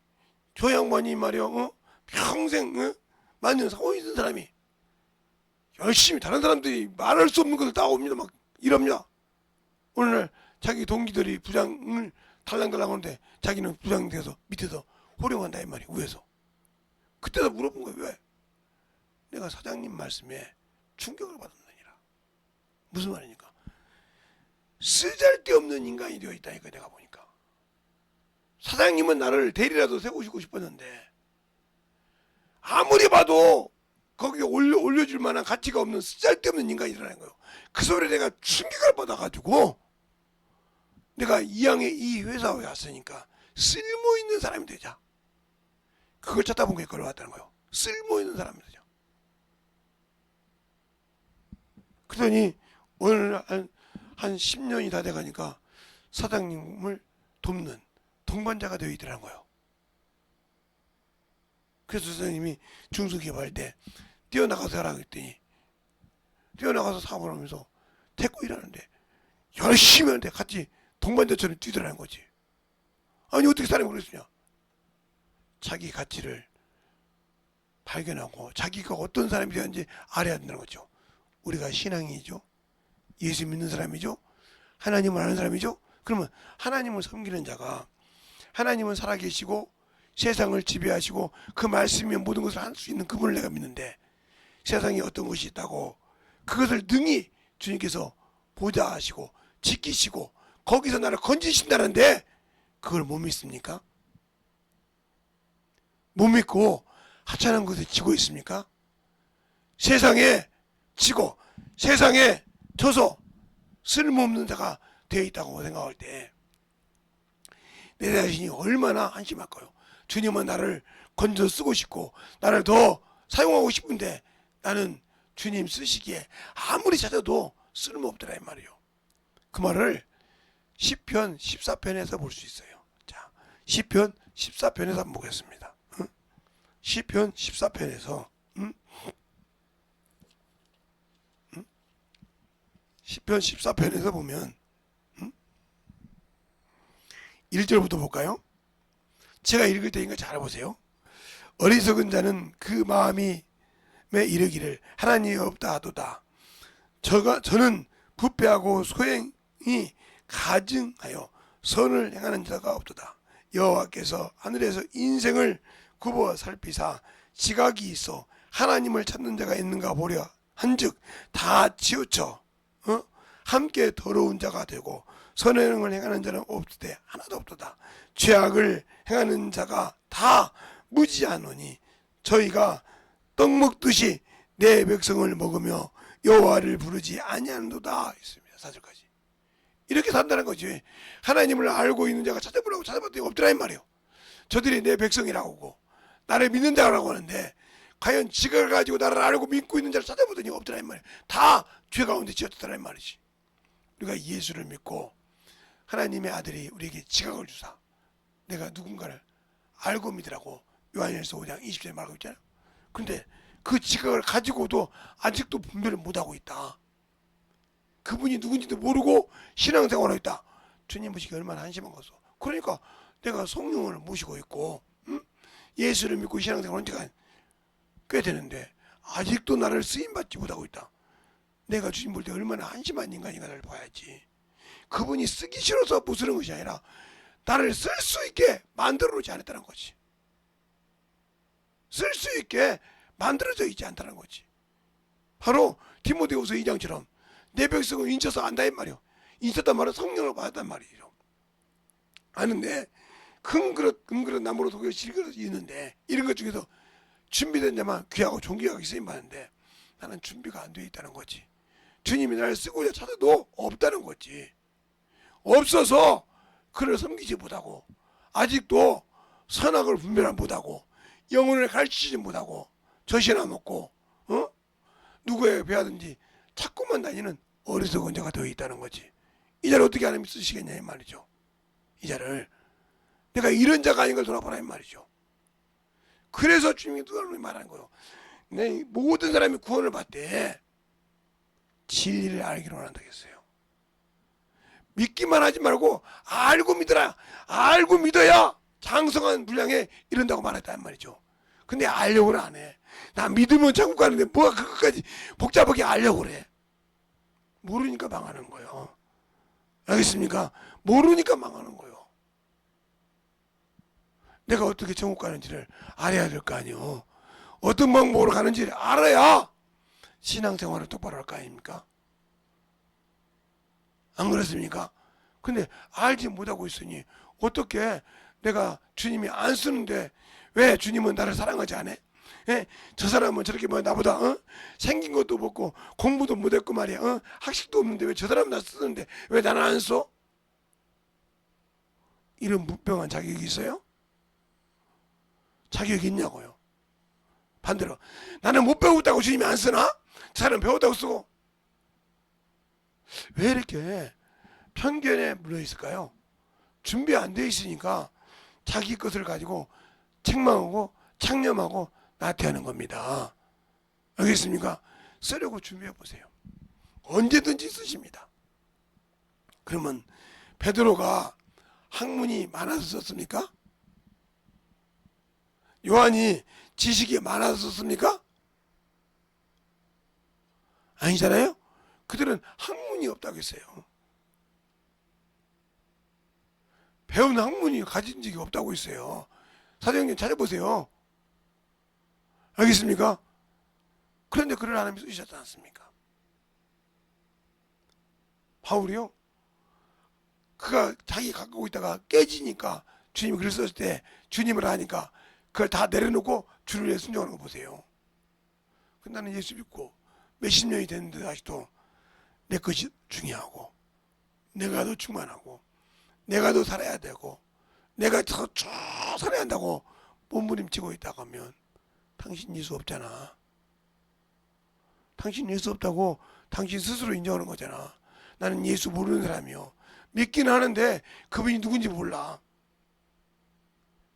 저 양반이 말이야 평생 만년 사고 있는 사람이 열심히 다른 사람들이 말할 수 없는 것을 따옵니다. 막 이럽니다. 어느 날 자기 동기들이 부장을 달랑달랑 하는데 자기는 부장 돼서 밑에서 호령한다 이 말이야. 위에서. 그때도 물어본 거예요. 왜? 내가 사장님 말씀에 충격을 받았느니라. 무슨 말이니까? 쓰잘데없는 인간이 되어 있다니까 내가 보니까. 사장님은 나를 대리라도 세우시고 싶었는데 아무리 봐도 거기에 올려줄 만한 가치가 없는 쓰잘데없는 인간이라는 거예요. 그 소리에 내가 충격을 받아가지고 내가 이 회사에 왔으니까 쓸모있는 사람이 되자. 그걸 찾다 본 게 걸어왔다는 거예요. 쓸모있는 사람이 되자. 그러더니 오늘 한 10년이 다 돼가니까 사장님을 돕는 동반자가 되어 있더라는 거예요. 그래서 사장님이 중소기업할 때 뛰어나가서 하라고 했더니 뛰어나가서 사업을 하면서 태고 일하는데 열심히 하는데 같이 동반자처럼 뛰더라는 거지. 아니 어떻게 사람이 그랬으냐. 자기 가치를 발견하고 자기가 어떤 사람이 되었는지 알아야 된다는 거죠. 우리가 신앙이죠. 예수 믿는 사람이죠. 하나님을 아는 사람이죠. 그러면 하나님을 섬기는 자가 하나님은 살아계시고 세상을 지배하시고 그 말씀이면 모든 것을 할 수 있는 그분을 내가 믿는데 세상에 어떤 것이 있다고 그것을 능히 주님께서 보좌 하시고 지키시고 거기서 나를 건지신다는데 그걸 못 믿습니까? 못 믿고 하찮은 것에 지고 있습니까? 세상에 지고 세상에 져서 쓸모없는 자가 되어 있다고 생각할 때 내 자신이 얼마나 한심할까요? 주님은 나를 건져 쓰고 싶고 나를 더 사용하고 싶은데 나는 주님 쓰시기에 아무리 찾아도 쓸모없더라 이 말이에요. 그 말을 시편 14편에서 볼 수 있어요. 자, 시편 14편에서 한번 보겠습니다. 시편 14편에서 시편 14편에서 보면 1절부터 볼까요? 제가 읽을 테니까 잘 보세요. 어리석은 자는 그 마음이 이르기를 하나님이 없다 하도다. 저는 부패하고 소행이 가증하여 선을 행하는 자가 없도다. 여호와께서 하늘에서 인생을 굽어 살피사 지각이 있어 하나님을 찾는 자가 있는가 보려 한즉 다 치우쳐 함께 더러운 자가 되고 선행을 행하는 자는 없으되 하나도 없도다. 죄악을 행하는 자가 다 무지하노니 저희가 떡 먹듯이 내 백성을 먹으며 여호와를 부르지 아니하는도다 했습니다. 4절까지 이렇게 산다는 거지. 하나님을 알고 있는 자가 찾아보라고 찾아봤더니 없더라 이 말이에요. 저들이 내 백성이라고 하고 나를 믿는 자라고 하는데 과연 지각을 가지고 나를 알고 믿고 있는 자를 찾아보더니 없더라 이 말이에요. 다 죄 가운데 지었더라 이 말이지. 우리가 예수를 믿고 하나님의 아들이 우리에게 지각을 주사 내가 누군가를 알고 믿으라고 요한일서 5장 20절에 말하고 있잖아요. 근데 그 지각을 가지고도 아직도 분별을 못하고 있다. 그분이 누군지도 모르고 신앙생활을 했다. 주님 보시기 얼마나 한심한 거죠. 그러니까 내가 성령을 모시고 있고 예수를 믿고 신앙생활 한 지가 꽤 되는데 아직도 나를 쓰임받지 못하고 있다. 내가 주님 볼 때 얼마나 한심한 인간인가를 봐야지. 그분이 쓰기 싫어서 부수는 것이 아니라 나를 쓸 수 있게 만들어 놓지 않았다는 거지. 쓸 수 있게 만들어져 있지 않다는 거지. 바로 디모데후서 2장처럼 내 백성을 인쳐서 안다 이 말이요. 인쳤단 말은 성령을 받았단 말이죠. 아는데 큰 그릇 나무로 속여 실그릇이 있는데 이런 것 중에서 준비된 자만 귀하고 존귀하게 쓰임받는데 나는 준비가 안 되어 있다는 거지. 주님이 나를 쓰고자 찾아도 없다는 거지. 없어서 그를 섬기지 못하고 아직도 선악을 분별을 못하고 영혼을 가르치지 못하고 젖이나 먹고 누구에게 배하든지 자꾸만 다니는 어리석은 자가 되어 있다는 거지. 이 자를 어떻게 하나님이 쓰시겠냐 이 말이죠. 이 자를 내가 이런 자가 아닌 걸 돌아보라 이 말이죠. 그래서 주님이 누가를 말하는 거예요. 내 모든 사람이 구원을 받되 진리를 알기로 원한다겠어요. 믿기만 하지 말고 알고 믿어라. 알고 믿어야 장성한 분량에 이른다고 말했단 말이죠. 근데 알려고는 안 해. 나 믿으면 천국 가는데 뭐가 그것까지 복잡하게 알려고 그래. 모르니까 망하는 거예요. 알겠습니까? 모르니까 망하는 거예요. 내가 어떻게 천국 가는지를 알아야 될 거 아니에요. 어떤 방법으로 가는지를 알아야 신앙생활을 똑바로 할 거 아닙니까? 안 그렇습니까? 근데 알지 못하고 있으니 어떻게 내가 주님이 안 쓰는데 왜 주님은 나를 사랑하지 않아? 예? 저 사람은 저렇게 뭐 나보다 생긴 것도 없고 공부도 못했고 말이야. 학식도 없는데 왜 저 사람은 나 쓰는데 왜 나는 안 써? 이런 무병한 자격이 있어요? 자격이 있냐고요. 반대로 나는 못 배웠다고 주님이 안 쓰나? 저 사람은 배웠다고 쓰고. 왜 이렇게 편견에 물려 있을까요? 준비 안 돼 있으니까 자기 것을 가지고 책망하고 창념하고 나태하는 겁니다. 알겠습니까? 쓰려고 준비해 보세요. 언제든지 쓰십니다. 그러면 베드로가 학문이 많아서 썼습니까? 요한이 지식이 많아서 썼습니까? 아니잖아요? 그들은 학문이 없다고 했어요. 배운 학문이 가진 적이 없다고 했어요. 사도행전 찾아보세요. 알겠습니까? 그런데 그를 하나님이 쓰셨지 않습니까? 바울이요? 그가 자기 갖고 있다가 깨지니까 주님이 글을 썼을 때 주님을 하니까 그걸 다 내려놓고 주를 위해 순종하는 거 보세요. 나는 예수 믿고 몇십 년이 됐는데 아직도 내 것이 중요하고 내가 더 충만하고 내가 더 살아야 되고 내가 더 쭉 살아야 한다고 몸부림치고 있다고 하면 당신 예수 없잖아. 당신 예수 없다고 당신 스스로 인정하는 거잖아. 나는 예수 모르는 사람이요. 믿기는 하는데 그분이 누군지 몰라.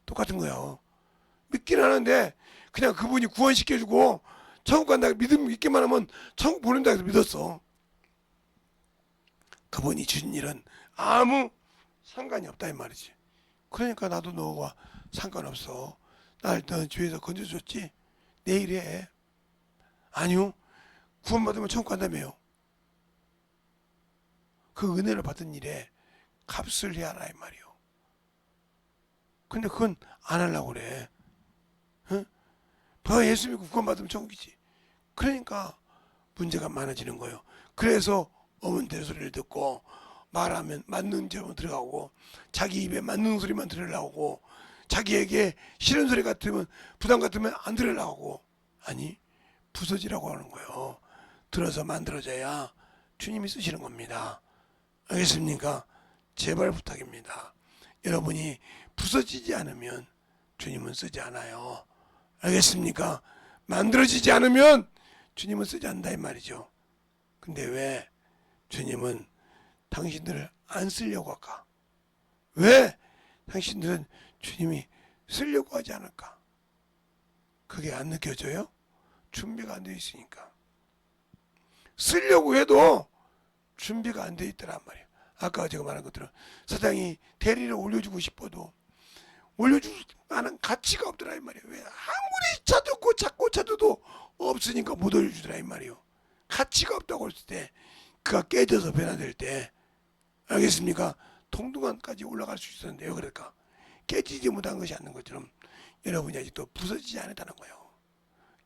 똑같은 거야. 믿기는 하는데 그냥 그분이 구원시켜주고 천국 간다 믿기만 하면 천국 보낸다 해서 믿었어. 그분이 주신 일은 아무 상관이 없다 이 말이지. 그러니까 나도 너와 상관없어. 날 너 죄에서 건져줬지? 내일 해. 아니요. 구원받으면 천국 간다며요. 그 은혜를 받은 일에 값을 해야 하라 이 말이요. 근데 그건 안 하려고 그래. 응? 더 예수 믿고 구원받으면 천국이지. 그러니까 문제가 많아지는 거예요. 그래서 어머니들 소리를 듣고 말하면 맞는 점은 들어가고 자기 입에 맞는 소리만 들으려고 자기에게 싫은 소리 같으면 부담 같으면 안 들으려고 아니 부서지라고 하는 거예요. 들어서 만들어져야 주님이 쓰시는 겁니다. 알겠습니까? 제발 부탁입니다. 여러분이 부서지지 않으면 주님은 쓰지 않아요. 알겠습니까? 만들어지지 않으면 주님은 쓰지 않는다 이 말이죠. 근데 왜 주님은 당신들을 안 쓰려고 할까? 왜 당신들은 주님이 쓰려고 하지 않을까? 그게 안 느껴져요? 준비가 안 돼 있으니까. 쓰려고 해도 준비가 안 돼 있더란 말이에요. 아까 제가 말한 것처럼 사장이 대리를 올려주고 싶어도 올려줄 만한 가치가 없더라 이 말이에요. 왜? 아무리 찾고 찾아도 없으니까 못 올려주더라 이 말이에요. 가치가 없다고 했을 때 그가 깨져서 변화될 때 알겠습니까? 통등한까지 올라갈 수 있었는데 왜 그럴까? 깨지지 못한 것이 않는 것처럼 여러분이 아직도 부서지지 않았다는 거예요.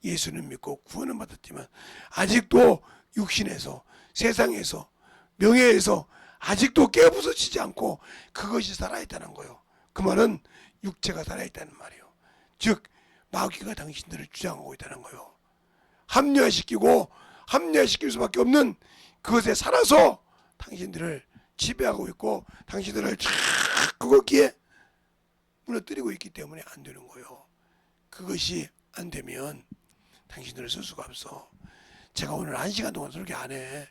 예수는 믿고 구원은 받았지만 아직도 육신에서 세상에서 명예에서 아직도 깨부서지지 않고 그것이 살아있다는 거예요. 그 말은 육체가 살아있다는 말이에요. 즉 마귀가 당신들을 주장하고 있다는 거예요. 합리화시킬 수밖에 없는 그것에 살아서 당신들을 지배하고 있고 당신들을 그거기에 무너뜨리고 있기 때문에 안 되는 거예요. 그것이 안 되면 당신들을 쓸 수가 없어. 제가 오늘 1시간 동안 설교 안 해.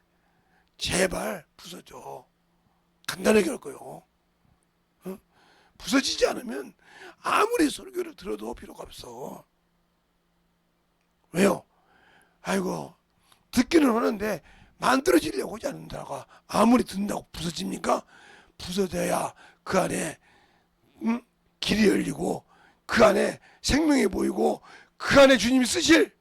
제발 부서져. 간단하게 할 거요. 어? 부서지지 않으면 아무리 설교를 들어도 필요가 없어. 왜요? 아이고, 듣기는 하는데 만들어지려고 하지 않는다가 아무리 듣는다고 부서집니까? 부서져야 그 안에 길이 열리고 그 안에 생명이 보이고 그 안에 주님이 쓰실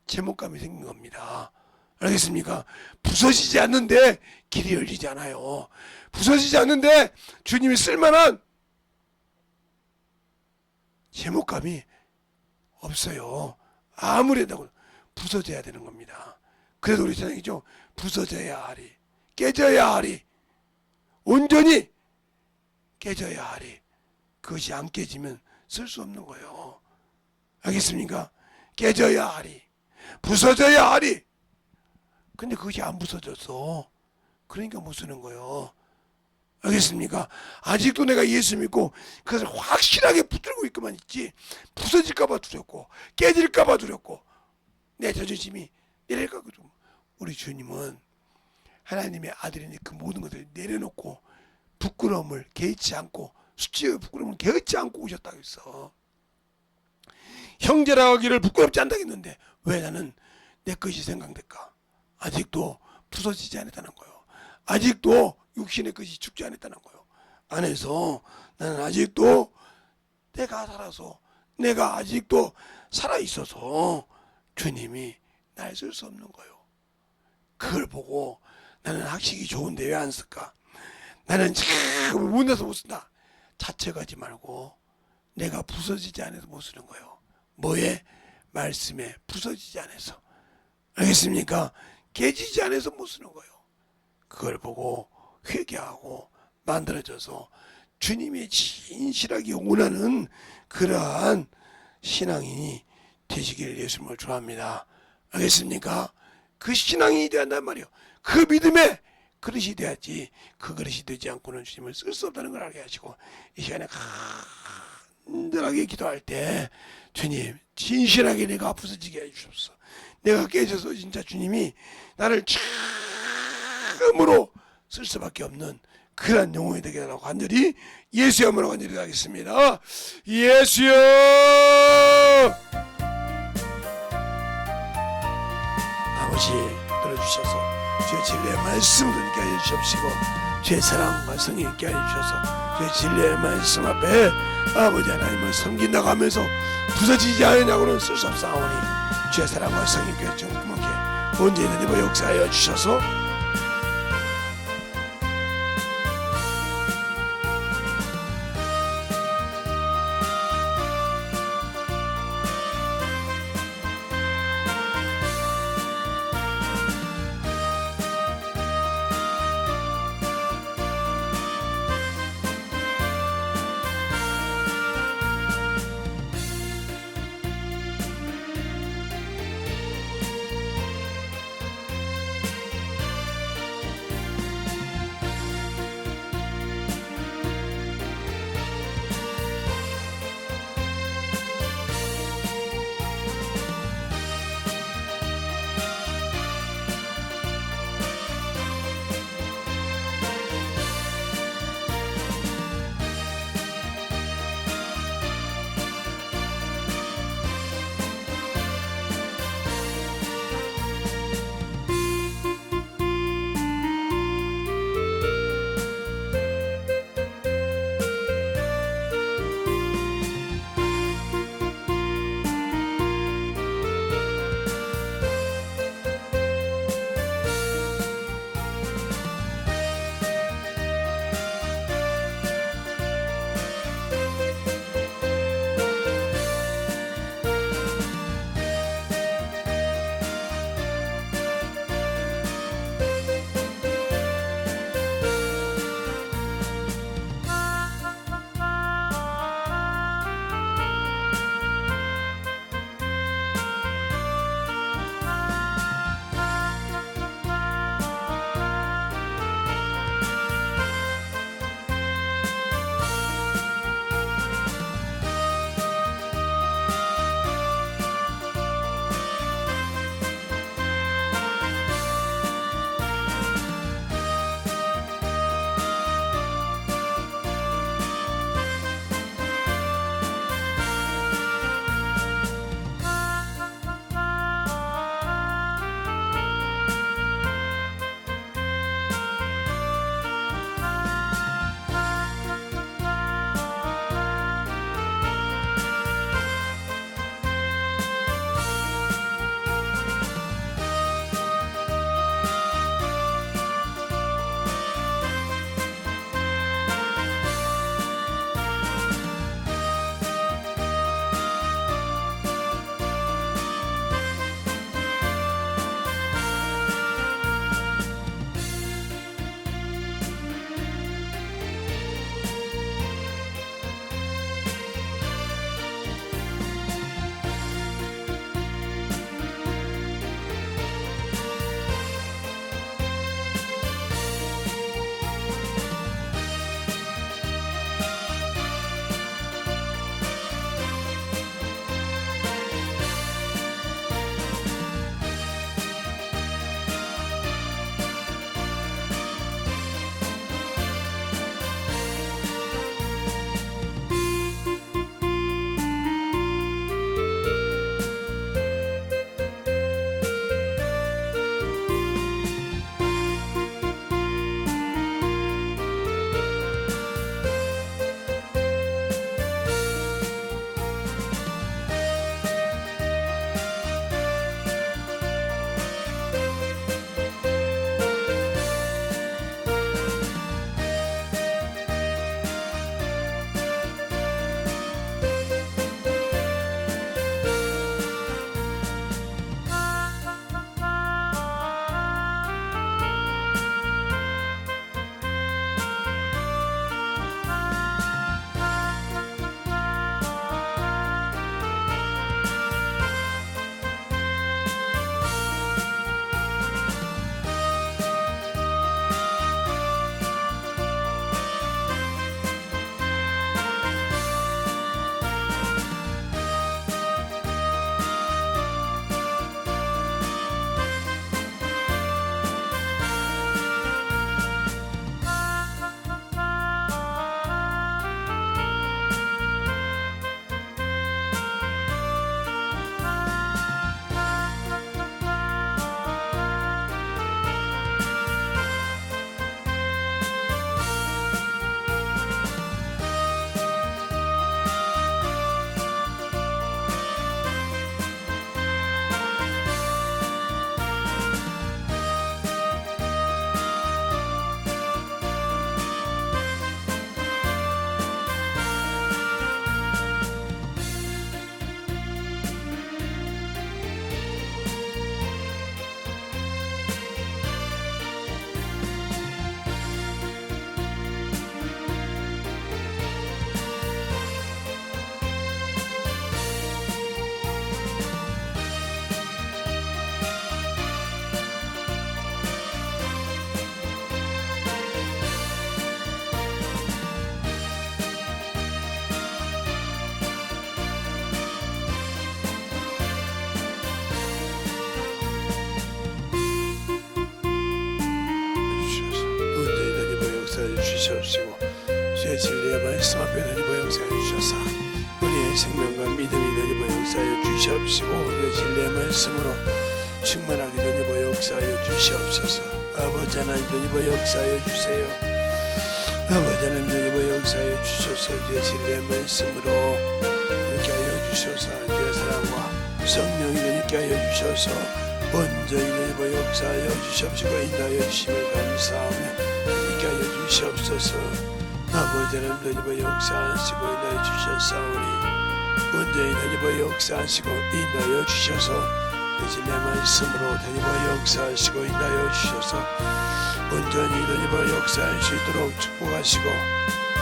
제목감이 생긴 겁니다. 알겠습니까? 부서지지 않는데 길이 열리지 않아요. 부서지지 않는데 주님이 쓸만한 제목감이 없어요. 아무리 한다고 부서져야 되는 겁니다. 그래도 우리 세상이죠. 부서져야 하리. 깨져야 하리. 온전히 깨져야 하리. 그것이 안 깨지면 쓸 수 없는 거예요. 알겠습니까? 깨져야 하리. 부서져야 하리. 근데 그것이 안 부서졌어. 그러니까 못 쓰는 거예요. 알겠습니까? 아직도 내가 예수 믿고 그것을 확실하게 붙들고 있고만 있지, 부서질까봐 두렵고 깨질까봐 두렵고 내 자존심이 내릴까. 우리 주님은 하나님의 아들이니 그 모든 것을 내려놓고 부끄러움을 개의치 않고 수치의 부끄러움을 개의치 않고 오셨다고 했어. 형제라 하기를 부끄럽지 않다고 했는데 왜 나는 내 것이 생각될까? 아직도 부서지지 않았다는 거예요. 아직도 육신의 것이 죽지 않았다는 거예요. 안에서 나는 아직도 내가 살아서, 내가 아직도 살아있어서 주님이 날 쓸 수 없는 거예요. 그걸 보고 나는 학식이 좋은데 왜 안 쓸까? 나는 참 못나서 못 쓴다. 자책하지 말고 내가 부서지지 않아서 못 쓰는 거예요. 뭐에? 말씀에 부서지지 않아서. 알겠습니까? 깨지지 않아서 못 쓰는 거예요. 그걸 보고 회개하고 만들어져서 주님이 진실하게 원하는 그러한 신앙인이 되시기를 예수님을 축원합니다. 알겠습니까? 그 신앙이 돼야 한단 말이에요. 그 믿음의 그릇이 돼야지. 그 그릇이 되지 않고는 주님을 쓸 수 없다는 걸 알게 하시고, 이 시간에 간절하게 기도할 때 주님 진실하게 내가 부서지게 해주옵소서. 내가 깨져서 진짜 주님이 나를 참으로 쓸 수밖에 없는 그런 영혼이 되게 하라고 간절히 예수의 이름으로 간절히 하겠습니다. 예수여, 아버지 들어주셔서 주의 진리의 말씀을 듣게 하여 주시옵시고, 주의 사랑과 성이 있게 하여 주셔서 주의 진리의 말씀 앞에 아버지 하나님을 섬긴다고 하면서 부서지지 않으냐고는 쓸 수 없사오니 주의 사랑과 성이 있게 정확하게 언제든지 역사하여 주셔서 주시옵시고 주의 진리의 말씀 앞에 드리고 역사하여 주셔서 우리의 생명과 믿음이 되리고 역사하여 주시옵시고 우리의 진리의 말씀으로 충만하게 되리고 역사하여 주시옵소서. 아버지 하나님 되리고 역사하여 주세요. 아버지 하나님 되리고 역사하여 주셔서 주의 진리의 말씀으로 이렇게 하여 주셔서 주의 사랑과 성령이 되게 하여 주셔서 온전히 되리고 역사하여 주시옵시고 인도하여 주심을 감사하며 이렇게 하여 주시옵소서. 아버지 하나님 되리고 역사하시고 인도하여 주셨사오니 온전히 되리고 역사하시고 인도하여 주셔서 내 말씀으로 되리고 역사하시고 인도하여 주셔서 온전히 되리고 역사할 수 있도록 축복하시고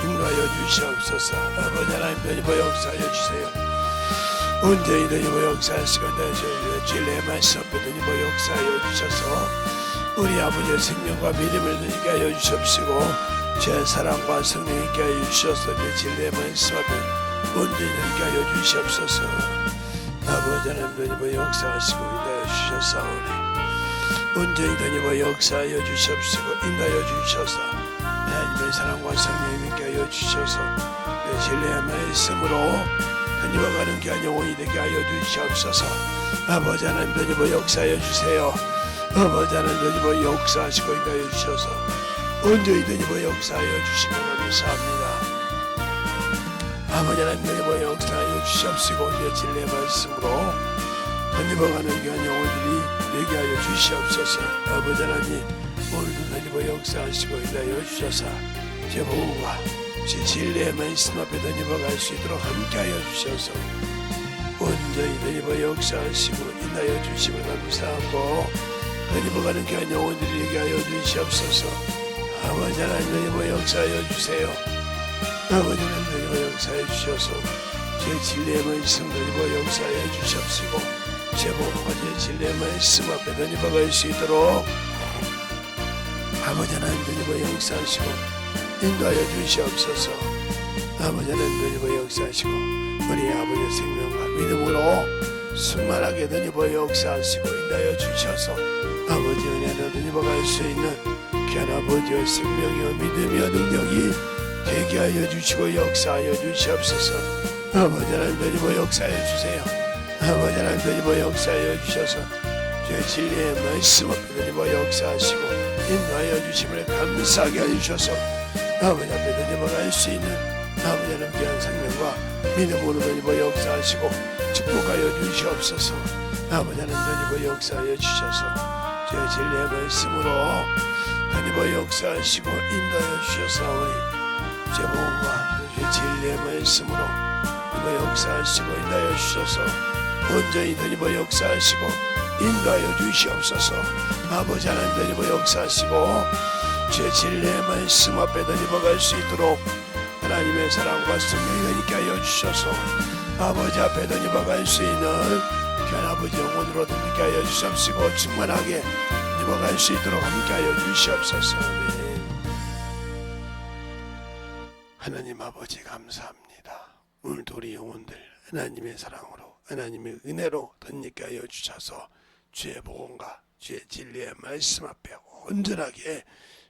인도하여 주시옵소서. 아버지 하나님 되리고 역사하여 주세요. 온전히 되리고 역사하시고 인도하여 주셔서 진리의 말씀 앞에 되리고 역사하여 주셔서 우리 아버지의 생명과 믿음을 되게 하여 주시옵시고 제 사랑과 성령 있게 하여 주셔서 내 진리의 말씀 앞에 온전히 되게 하여 주시옵소서. 아버지 하나님 되리고 역사하시고 인도하여 주셨사오니 온전히 되리고 역사하여 주시옵시고 인도하여 주셔서 하나님의 사랑과 성령 있게 하여 주셔서 내 진리의 말씀으로 다니어가는 귀한 영혼이 되게 하여 주시옵소서. 아버지 하나님 되리고 역사하여 주세요. 아버지 하나님 되리고 역사하시고 인도하여 주셔서 온전히 되리고 역사하여 주시면 감사합니다. 아버지 하나님 되리고 역사하여 주시옵시고 내 진리의 말씀으로 다니어가는 귀한 영혼들이 되게 하여 주시옵소서. 아버지 하나님 오늘도 되리고 역사하시고 인도하여 주셔서 제 보호와 제 진리의 말씀 앞에 다니어갈 수 있도록 함께하여 주셔서 온전히 되리고 역사하시고 인도하여 주심을 감사하고 다니어가는 귀한 영혼들이 되게 하여 주시옵소서. 아버지 하나님 되리고 역사하여 주세요. 아버지 하나님 되리고 역사하여 주셔서 제 진리의 말씀 되리고 역사하여 주시옵시고 제 보호와 제 진리의 말씀 앞에 다니어갈 수 있도록 아버지 하나님 되리고 역사하시고 인도하여 주시옵소서. 아버지 하나님 되리고 역사하시고 우리 아버지의 생명과 믿음으로 충만하게 되리고 역사하시고 인도하여 주셔서 아버지 은혜로 되리고 갈 수 있는 귀한 아버지의 생명이요 믿음이요 능력이 되게 하여 주시고 역사하여 주시옵소서. 아버지 하나님 되리고 역사하여 주세요. 아버지 하나님 되리고 역사하여 주셔서 제 진리의 말씀 앞에 되리고 역사하시고 인도하여 주심을 감사하게 해주셔서 아버지 앞에 되리고 수 있는 아버지 하나님 귀한 생명과 믿음으로 되리고 역사하시고 축복하여 주시옵소서. 아버지 하나님 되리고 역사하여 주셔서 제 진리의 말씀으로 되리고 역사하시고 인도하여 주셔서오니 제 몸과 제 진리의 말씀으로 되리고 역사하시고 인도하여 주셔서 온전히 되리고 역사하시고 인도하여 주시옵소서. 아버지 하나님 되리고 역사하시고 제 진리의 말씀 앞에 되리고 갈 수 있도록 하나님의 사랑과 성령이 되게 하여 주셔서 아버지 앞에 되리고 갈 수 있는 귀한 아버지 영혼으로 되게 하여 주시옵시고 충만하게 되리고 갈 수 있도록 함께 하여 주시옵소서. 하나님 아버지 감사합니다. 오늘도 우리 영혼들 하나님의 사랑으로 하나님의 은혜로 덧입게 하여 주셔서 주의 복음과 주의 진리의 말씀 앞에 온전하게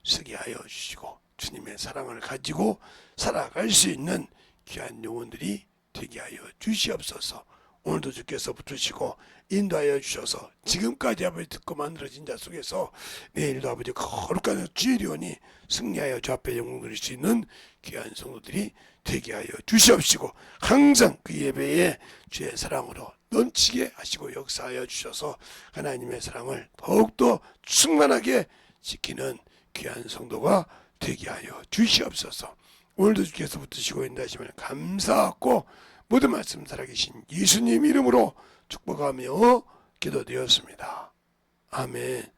서게 하여 주시고 주님의 사랑을 가지고 살아갈 수 있는 귀한 영혼들이 되게 하여 주시옵소서. 오늘도 주께서 붙으시고 인도하여 주셔서 지금까지 아버지 듣고 만들어진 자 속에서 내일도 아버지 거룩한 주의리오니 승리하여 주 앞에 영광 드릴 수 있는 귀한 성도들이 되게 하여 주시옵시고 항상 그 예배에 주의 사랑으로 넘치게 하시고 역사하여 주셔서 하나님의 사랑을 더욱더 충만하게 지키는 귀한 성도가 되게 하여 주시옵소서. 오늘도 주께서 붙으시고 인도하시면 감사하고 모든 말씀 살아계신 예수님 이름으로 축복하며 기도드렸습니다. 아멘.